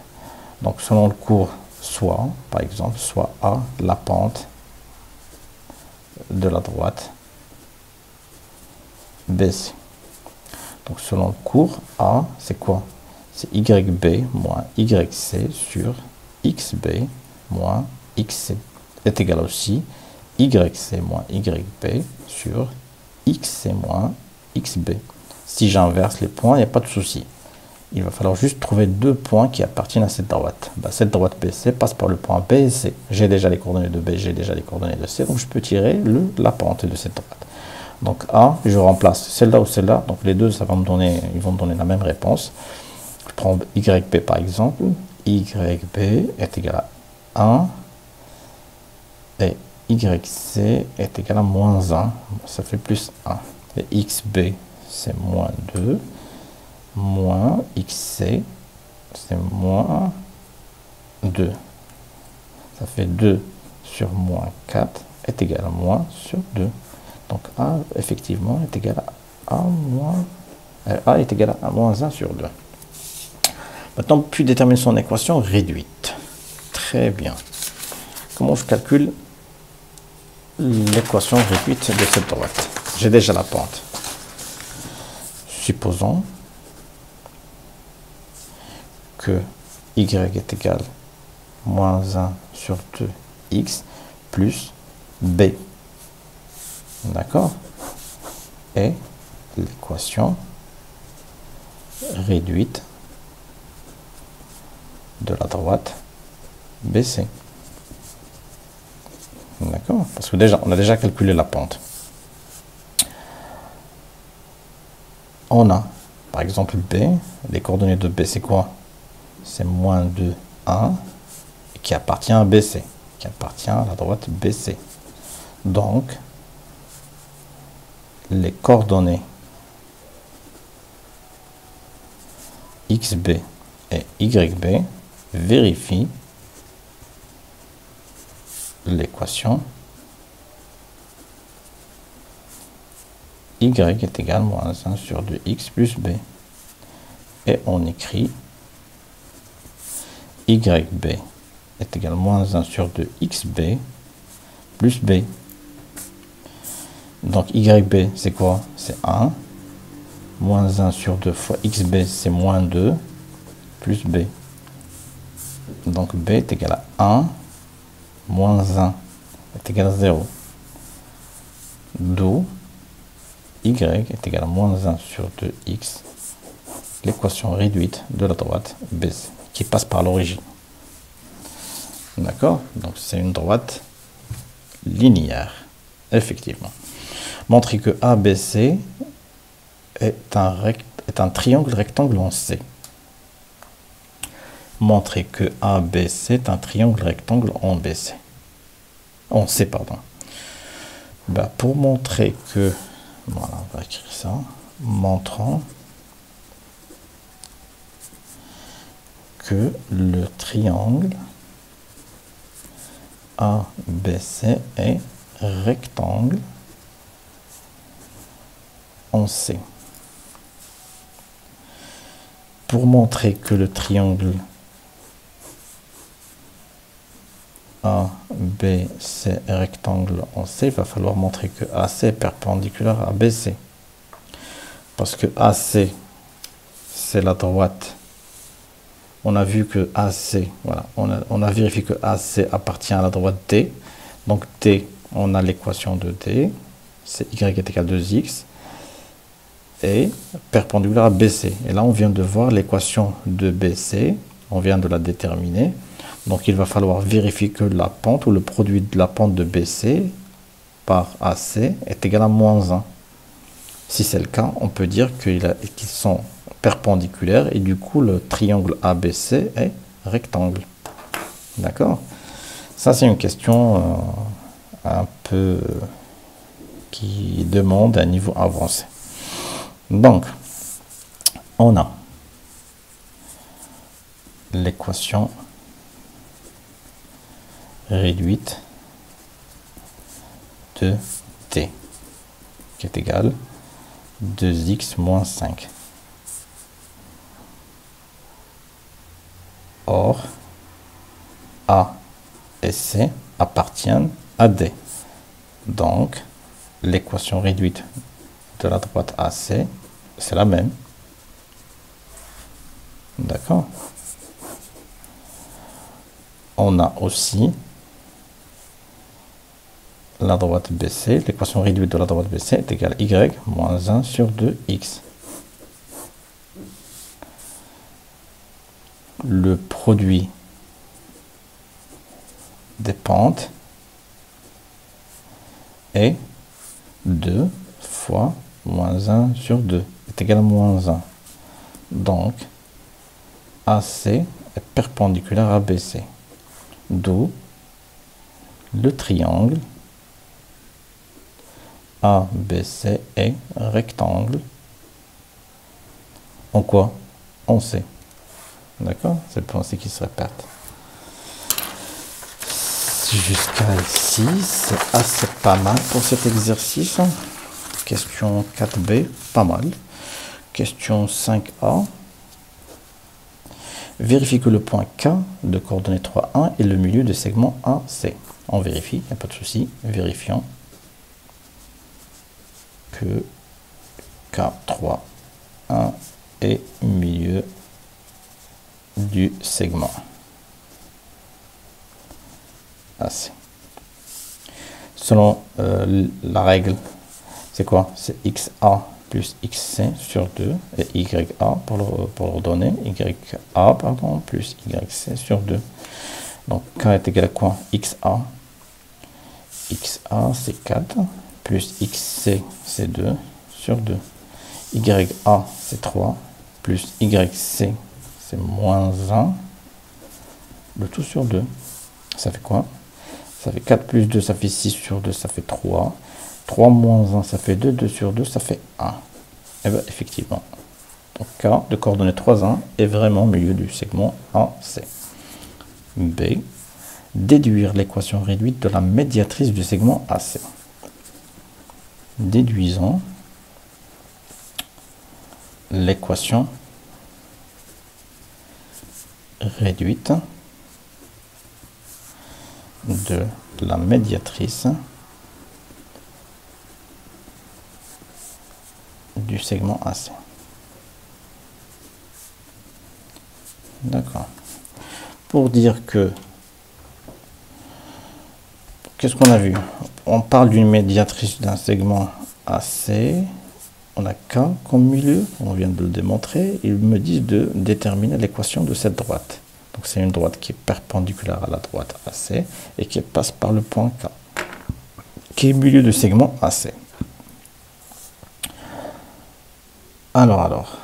Donc selon le cours, soit, par exemple, soit A, la pente de la droite BC. Donc selon le cours, A, c'est quoi? C'est YB moins YC sur XB moins XC est égal aussi YC moins YB sur XC moins XB. Si j'inverse les points, il n'y a pas de souci. Il va falloir juste trouver deux points qui appartiennent à cette droite. Cette droite BC passe par le point B et C. J'ai déjà les coordonnées de B, j'ai déjà les coordonnées de C, donc je peux tirer la pente de cette droite. Donc A, je remplace celle-là ou celle-là, donc les deux, ça va me donner, ils vont me donner la même réponse. Je prends YB par exemple. YB est égal à 1 et YC est égal à moins 1. Ça fait plus 1. Et XB, c'est moins 2. Moins XC, c'est moins 2. Ça fait 2 sur moins 4 est égal à moins sur 2. Donc A, effectivement, est égal à A est égal à moins 1 sur 2. Maintenant, puis déterminer son équation réduite. Très bien. Comment je calcule l'équation réduite de cette droite? J'ai déjà la pente. Supposons que y est égal à moins 1 sur 2x plus b. D'accord? Et l'équation réduite de la droite BC. D'accord? Parce que déjà, on a déjà calculé la pente. On a, par exemple, B. Les coordonnées de B, c'est quoi? C'est moins 2, 1, qui appartient à BC, qui appartient à la droite BC. Donc, les coordonnées XB et YB vérifient l'équation Y est égal à moins 1 sur 2x plus B. Et on écrit YB est égal à moins 1 sur 2xB plus B. Donc YB, c'est quoi? C'est 1. Moins 1 sur 2 fois XB, c'est moins 2 plus B. Donc B est égal à 1. Moins 1 est égal à 0. D'où Y est égal à moins 1 sur 2x, l'équation réduite de la droite BC, qui passe par l'origine. D'accord? Donc c'est une droite linéaire, effectivement. Montrer que ABC est un triangle rectangle en C. Montrer que ABC est un triangle rectangle en BC. En C, pardon. Pour montrer que... Voilà, on va écrire ça. Montrant que le triangle ABC est rectangle en C. pour montrer que le triangle ABC est rectangle en C, il va falloir montrer que AC est perpendiculaire à BC. Parce que AC, c'est la droite. On a vu que AC, voilà, on a vérifié que AC appartient à la droite D. Donc D, on a l'équation de D, c'est Y est égal à 2X, et perpendiculaire à BC. Et là, on vient de voir l'équation de BC, on vient de la déterminer. Donc il va falloir vérifier que la pente ou le produit de la pente de BC par AC est égal à moins 1. Si c'est le cas, on peut dire qu'ils sont perpendiculaires et du coup le triangle ABC est rectangle. D'accord? Ça c'est une question un peu qui demande un niveau avancé. Donc, on a l'équation réduite de T qui est égale 2x moins 5. Or, A et C appartiennent à D. Donc, l'équation réduite de la droite AC, c'est la même. D'accord? On a aussi la droite BC, l'équation réduite de la droite BC est égale à Y moins 1 sur 2X. Le produit des pentes est 2 fois moins 1 sur 2 est égal à moins 1. Donc, AC est perpendiculaire à BC. D'où le triangle ABC est rectangle. En quoi? En C. D'accord? C'est le point C qui se répète. Jusqu'à ici, c'est assez pas mal pour cet exercice. Question 4b, pas mal. Question 5a. Vérifie que le point K de coordonnées 3, 1 est le milieu de segment AC. On vérifie, il n'y a pas de souci. Vérifions que K3, 1 est milieu du segment AC. Selon la règle, c'est quoi? C'est XA plus XC sur 2 et YA pour l'ordonnée, YA pardon, plus YC sur 2. Donc K est égal à quoi? XA. XA c'est 4 plus XC c'est 2 sur 2. YA c'est 3 plus YC c'est moins 1. Le tout sur 2. Ça fait quoi? Ça fait 4 plus 2, ça fait 6 sur 2, ça fait 3. 3 moins 1, ça fait 2. 2 sur 2, ça fait 1. Et bien, effectivement. Donc, K de coordonnées 3, 1 est vraiment au milieu du segment AC. B. Déduire l'équation réduite de la médiatrice du segment AC. Déduisons l'équation réduite de la médiatrice du segment AC. D'accord. Pour dire que, qu'est-ce qu'on a vu? On parle d'une médiatrice d'un segment AC. On a K comme milieu, on vient de le démontrer. Ils me disent de déterminer l'équation de cette droite. Donc c'est une droite qui est perpendiculaire à la droite AC et qui passe par le point K, qui est milieu du segment AC. Alors,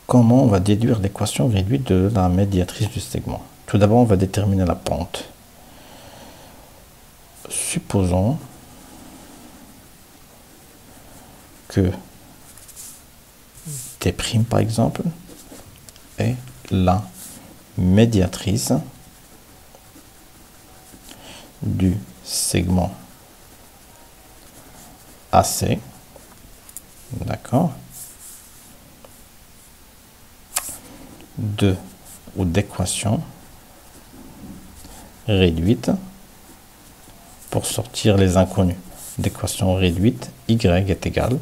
comment on va déduire l'équation réduite de la médiatrice du segment? Tout d'abord, on va déterminer la pente. Supposons que T' par exemple est la médiatrice du segment AC. D'accord. de ou d'équation réduite pour sortir les inconnus. D'équation réduite, y est égal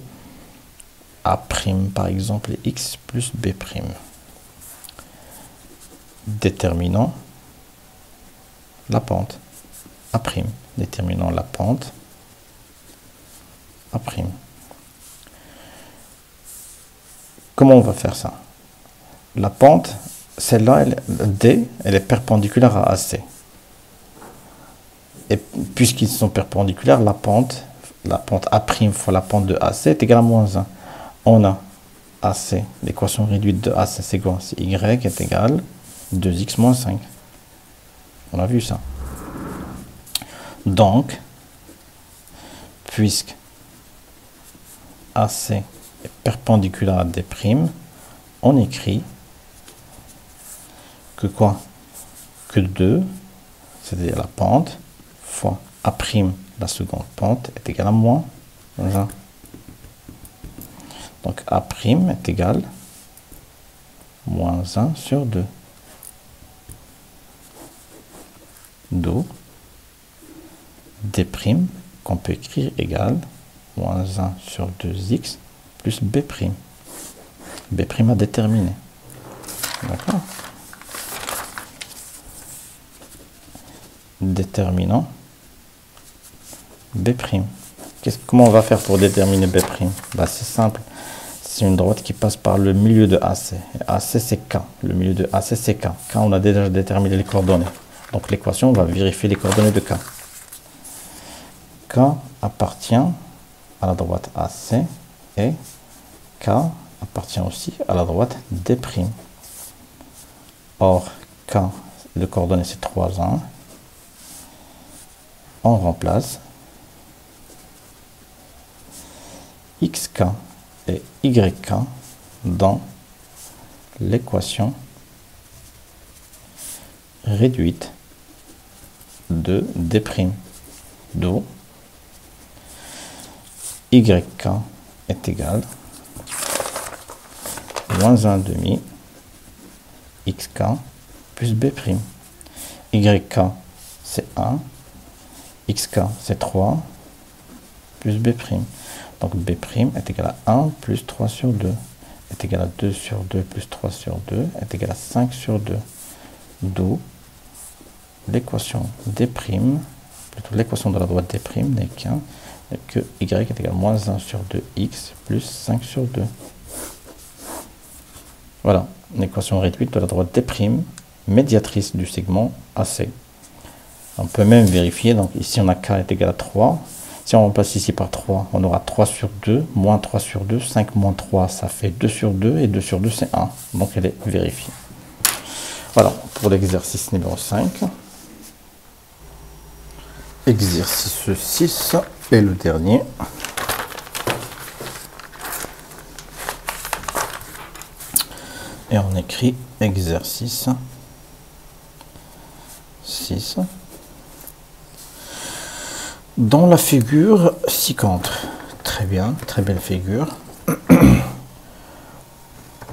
à prime, par exemple, x plus b prime. Déterminant la pente a prime. Déterminant la pente a prime. Comment on va faire ça? La pente, celle-là, D, elle est perpendiculaire à AC. Et puisqu'ils sont perpendiculaires, la pente A' fois la pente de AC est égale à moins 1. On a AC, l'équation réduite de AC, c'est quoi? C'est Y est égal à 2x moins 5. On a vu ça. Donc, puisque AC est perpendiculaire à D', on écrit que quoi? Que 2, c'est-à-dire la pente, fois A', la seconde pente, est égal à moins 1. Donc A' est égal à moins 1 sur 2. D'où D' qu'on peut écrire égal moins 1 sur 2x plus B'. B' à déterminer. D'accord? Déterminant B'. Comment on va faire pour déterminer B'? Bah, c'est simple. C'est une droite qui passe par le milieu de AC. AC, c'est K. Le milieu de AC, c'est K. K, on a déjà déterminé les coordonnées. Donc l'équation, on va vérifier les coordonnées de K. K appartient à la droite AC et K appartient aussi à la droite D'. Or, K, le coordonnée, c'est 3, 1. On remplace xk et yk dans l'équation réduite de D'. D'où yk est égal à moins 1 demi xk plus B'. Yk, c'est 1. Xk, c'est 3 plus B'. Donc B' est égal à 1 plus 3 sur 2 est égal à 2 sur 2 plus 3 sur 2 est égal à 5 sur 2. D'où l'équation D', plutôt l'équation de la droite D' n'est que y est égal à moins 1 sur 2x plus 5 sur 2. Voilà, une équation réduite de la droite D', médiatrice du segment AC. On peut même vérifier, donc ici on a K est égal à 3. Si on remplace ici par 3, on aura 3 sur 2, moins 3 sur 2, 5 moins 3, ça fait 2 sur 2, et 2 sur 2, c'est 1. Donc elle est vérifiée. Voilà, pour l'exercice numéro 5. Exercice 6, et le dernier. Et on écrit exercice 6. Dans la figure ci-contre, très bien, très belle figure.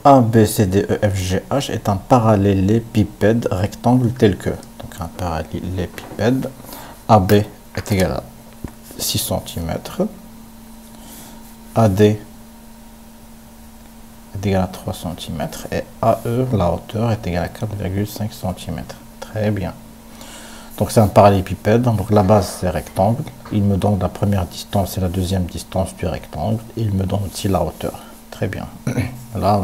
A, B, C, D, E, F, G, H est un parallélépipède rectangle tel que. Donc un parallélépipède AB est égal à 6 cm. AD est égal à 3 cm. Et AE, la hauteur, est égale à 4,5 cm. Très bien. Donc c'est un parallélépipède, donc la base c'est rectangle, il me donne la première distance et la deuxième distance du rectangle, il me donne aussi la hauteur. Très bien. Là,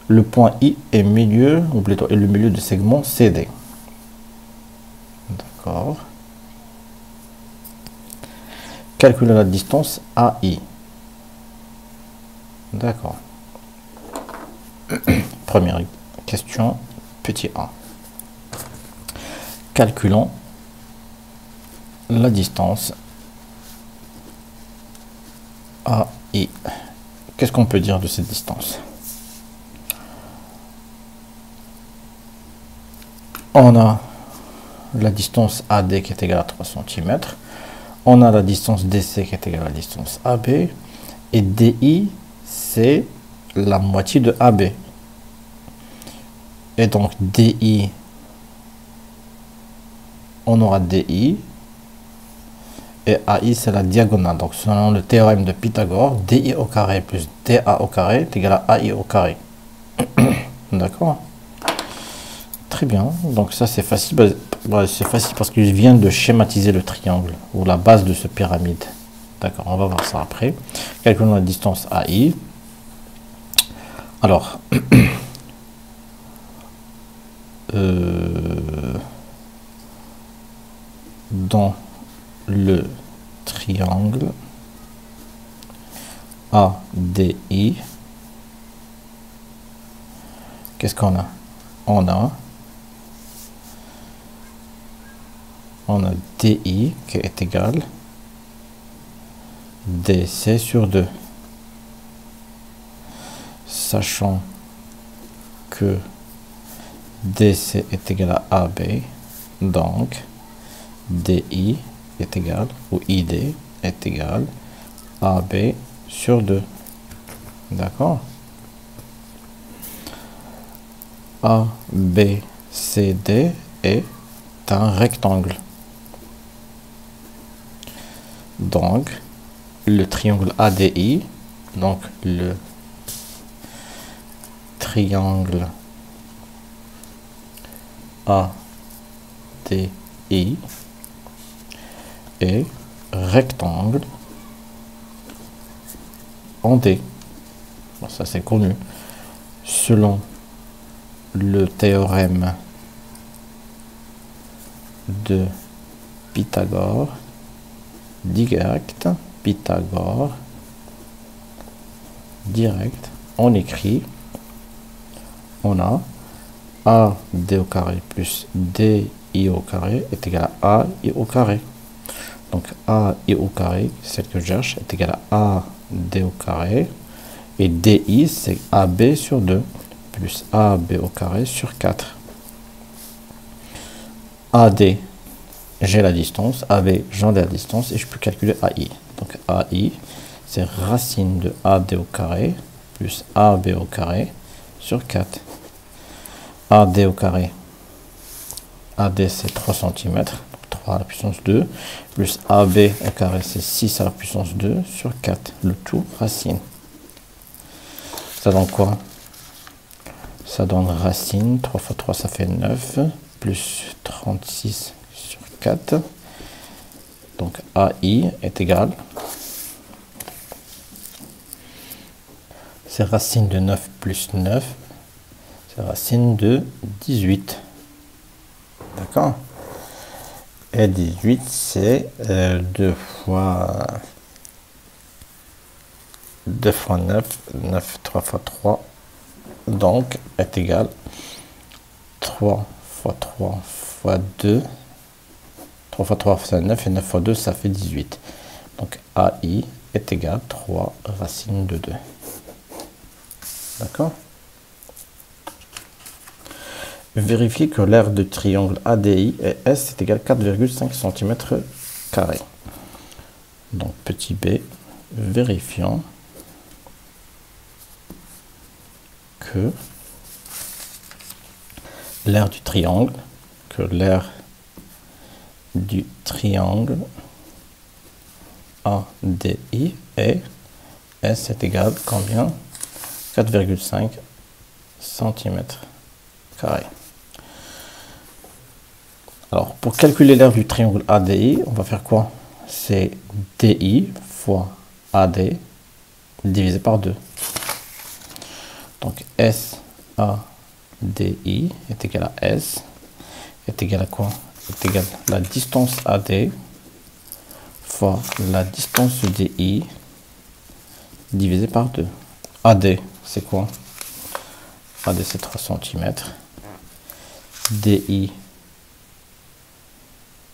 le point I est milieu, ou plutôt est le milieu du segment CD. D'accord. Calculer la distance AI. D'accord. Première question, petit a. Calculons la distance AI. Qu'est-ce qu'on peut dire de cette distance? On a la distance AD qui est égale à 3 cm. On a la distance DC qui est égale à la distance AB. Et DI, c'est la moitié de AB. Et donc DI, on aura DI. Et AI, c'est la diagonale. Donc, selon le théorème de Pythagore, DI au carré plus DA au carré est égal à AI au carré. D'accord? Très bien. Donc, ça, c'est facile. C'est facile parce que je viens de schématiser le triangle ou la base de ce pyramide. D'accord, on va voir ça après. Calculons la distance AI. Alors, dans le triangle ADI, qu'est-ce qu'on a? On a DI qui est égal DC sur 2, sachant que DC est égal à AB, donc DI est égal, ou ID est égal à AB sur 2. D'accord? ABCD est un rectangle. Donc, le triangle ADI, donc le triangle ADI est rectangle en D. Bon, ça c'est connu. Selon le théorème de Pythagore, direct, Pythagore, direct, on écrit, on a AD au carré plus DI au carré est égal à AI au carré. Donc AI au carré, celle que je cherche, est égal à AD au carré. Et DI, c'est AB sur 2, plus AB au carré sur 4. AD, j'ai la distance. AB, j'en ai la distance. Et je peux calculer AI. Donc AI, c'est racine de AD au carré, plus AB au carré, sur 4. AD au carré. AD, c'est 3 cm. 3 à la puissance 2. Plus AB au carré, c'est 6 à la puissance 2 sur 4. Le tout racine. Ça donne quoi? Ça donne racine. 3 fois 3, ça fait 9. Plus 36 sur 4. Donc AI est égal. C'est racine de 9 plus 9. C'est racine de 18. D'accord? Et 18, c'est 2 fois 9, 9, 3 fois 3, donc est égal 3 fois 3 fois 2, 3 fois 3 c'est 9, et 9 fois 2 ça fait 18. Donc AI est égal 3 racine de 2. D'accord? Vérifiez que l'aire du triangle ADI et S est égal à 4,5 cm². Donc petit b, vérifions que l'aire du triangle, ADI et S est égal à combien? 4,5 cm². Alors, pour calculer l'aire du triangle ADI, on va faire quoi? C'est DI fois AD divisé par 2. Donc, SADI est égal à S, est égal à quoi? Est égal à la distance AD fois la distance DI divisé par 2. AD, c'est quoi? AD, c'est 3 cm. DI,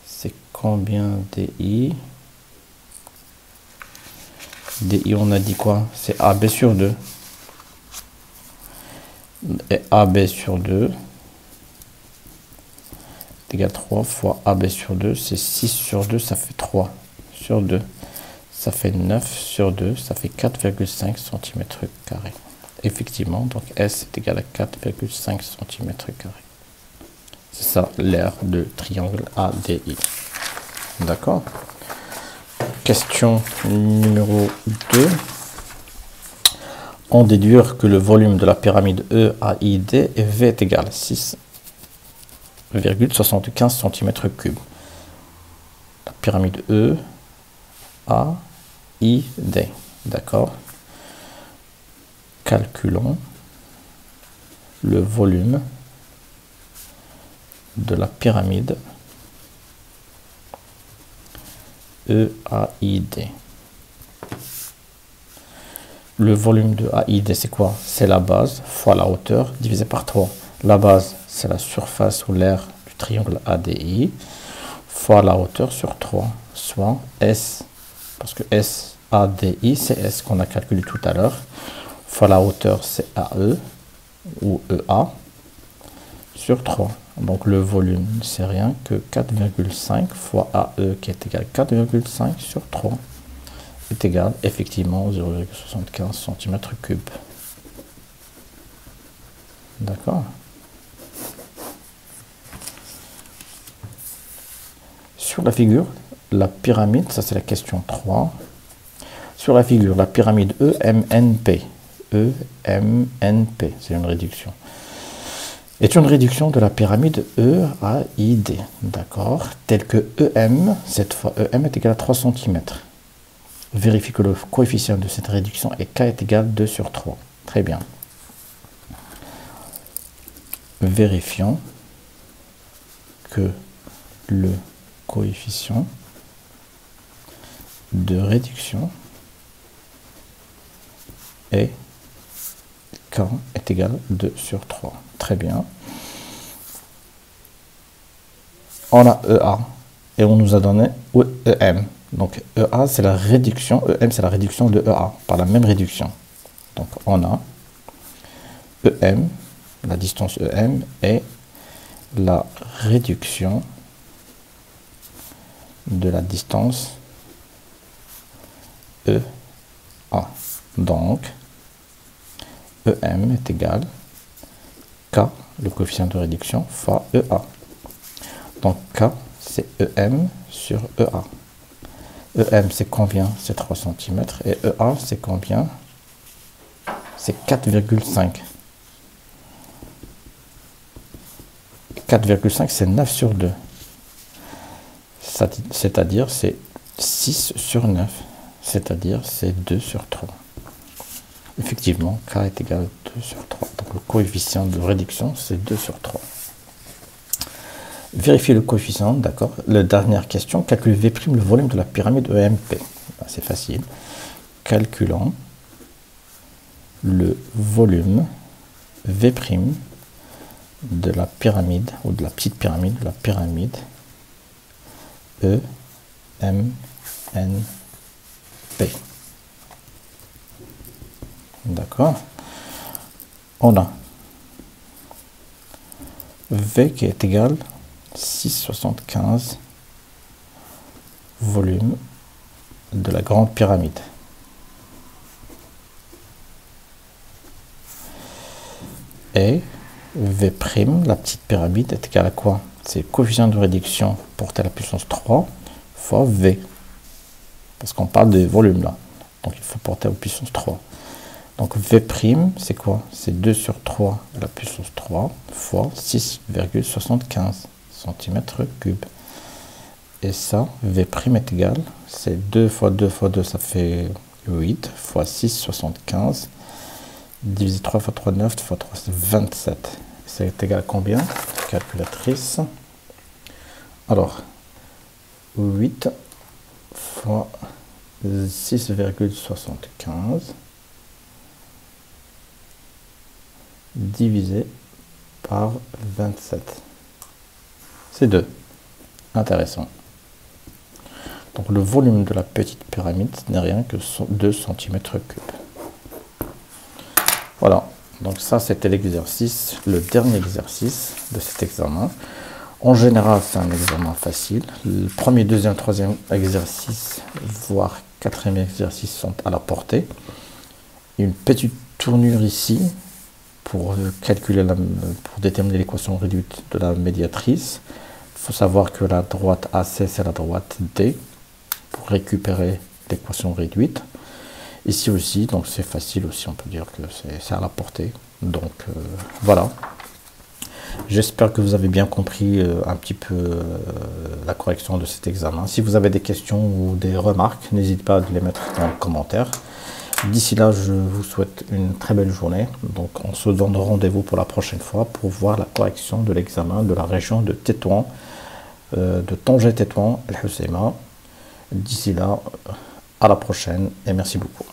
c'est combien DI? DI, on a dit quoi? C'est AB sur 2. Et AB sur 2 est égal à 3 fois AB sur 2, c'est 6 sur 2, ça fait 3 sur 2. Ça fait 9 sur 2, ça fait 4,5 cm². Effectivement, donc S est égal à 4,5 cm². C'est ça l'aire de triangle ADI. D'accord. Question numéro 2. On déduire que le volume de la pyramide EAID et V est égal à 6,75 cm3. La pyramide EAID. D'accord. Calculons le volume de la pyramide EAID. Le volume de AID, c'est quoi? C'est la base fois la hauteur divisé par 3. La base, c'est la surface ou l'aire du triangle ADI fois la hauteur sur 3, soit S, parce que SADI, c'est S qu'on a calculé tout à l'heure, fois la hauteur, c'est AE ou EA sur 3. Donc le volume, c'est rien que 4,5 fois AE qui est égal à 4,5 sur 3 est égal effectivement 0,75 cm3. D'accord. Sur la figure, la pyramide, ça c'est la question 3. Sur la figure, la pyramide EMNP, c'est une réduction, est une réduction de la pyramide EAID, d'accord, telle que EM, cette fois EM est égal à 3 cm. Vérifie que le coefficient de cette réduction est K est égal à 2 sur 3. Très bien. Vérifions que le coefficient de réduction est K est égal à 2 sur 3. Très bien. On a EA et on nous a donné EM. Donc EA c'est la réduction, EM c'est la réduction de EA par la même réduction. Donc on a EM, la distance EM est la réduction de la distance EA. Donc EM est égal K, le coefficient de réduction, fois EA. Donc K c'est EM sur EA. EM c'est combien? C'est 3 cm. Et EA c'est combien? C'est 4,5. 4,5 c'est 9 sur 2. C'est-à-dire c'est 6 sur 9. C'est-à-dire c'est 2 sur 3. Effectivement, K est égal à 2 sur 3. Donc le coefficient de réduction c'est 2 sur 3. Vérifier le coefficient, d'accord. La dernière question, calcule V', le volume de la pyramide EMP. C'est facile. Calculons le volume V' de la pyramide, ou de la petite pyramide, de la pyramide EMNP. D'accord. On a V qui est égal 6,75 volume de la grande pyramide. Et V', la petite pyramide, est égal à quoi? C'est le coefficient de réduction porté à la puissance 3 fois V. Parce qu'on parle de volume là. Donc il faut porter à la puissance 3. Donc V', c'est quoi? C'est 2 sur 3 à la puissance 3 fois 6,75 cm3. Et ça, V' est égal, c'est 2 fois 2 fois 2, ça fait 8, fois 6, 75, divisé 3 fois 3, 9, fois 3, c'est 27. C'est égal à combien? Calculatrice. Alors, 8 fois 6,75 divisé par 27. C'est 2. Intéressant. Donc le volume de la petite pyramide n'est rien que 2 cm3. Voilà. Donc ça, c'était l'exercice, le dernier exercice de cet examen. En général, c'est un examen facile. Le premier, deuxième, troisième exercice, voire quatrième exercice sont à la portée. Une petite tournure ici pour calculer pour déterminer l'équation réduite de la médiatrice. Il faut savoir que la droite AC c'est la droite D pour récupérer l'équation réduite. Ici aussi, donc c'est facile aussi, on peut dire que c'est à la portée. Donc voilà. J'espère que vous avez bien compris un petit peu la correction de cet examen. Si vous avez des questions ou des remarques, n'hésitez pas à les mettre dans les commentaires. D'ici là, je vous souhaite une très belle journée. Donc on se donne rendez-vous pour la prochaine fois pour voir la correction de l'examen de la région de Tétouan, de Tanger-Tétouan, El Hoceima. D'ici là, à la prochaine et merci beaucoup.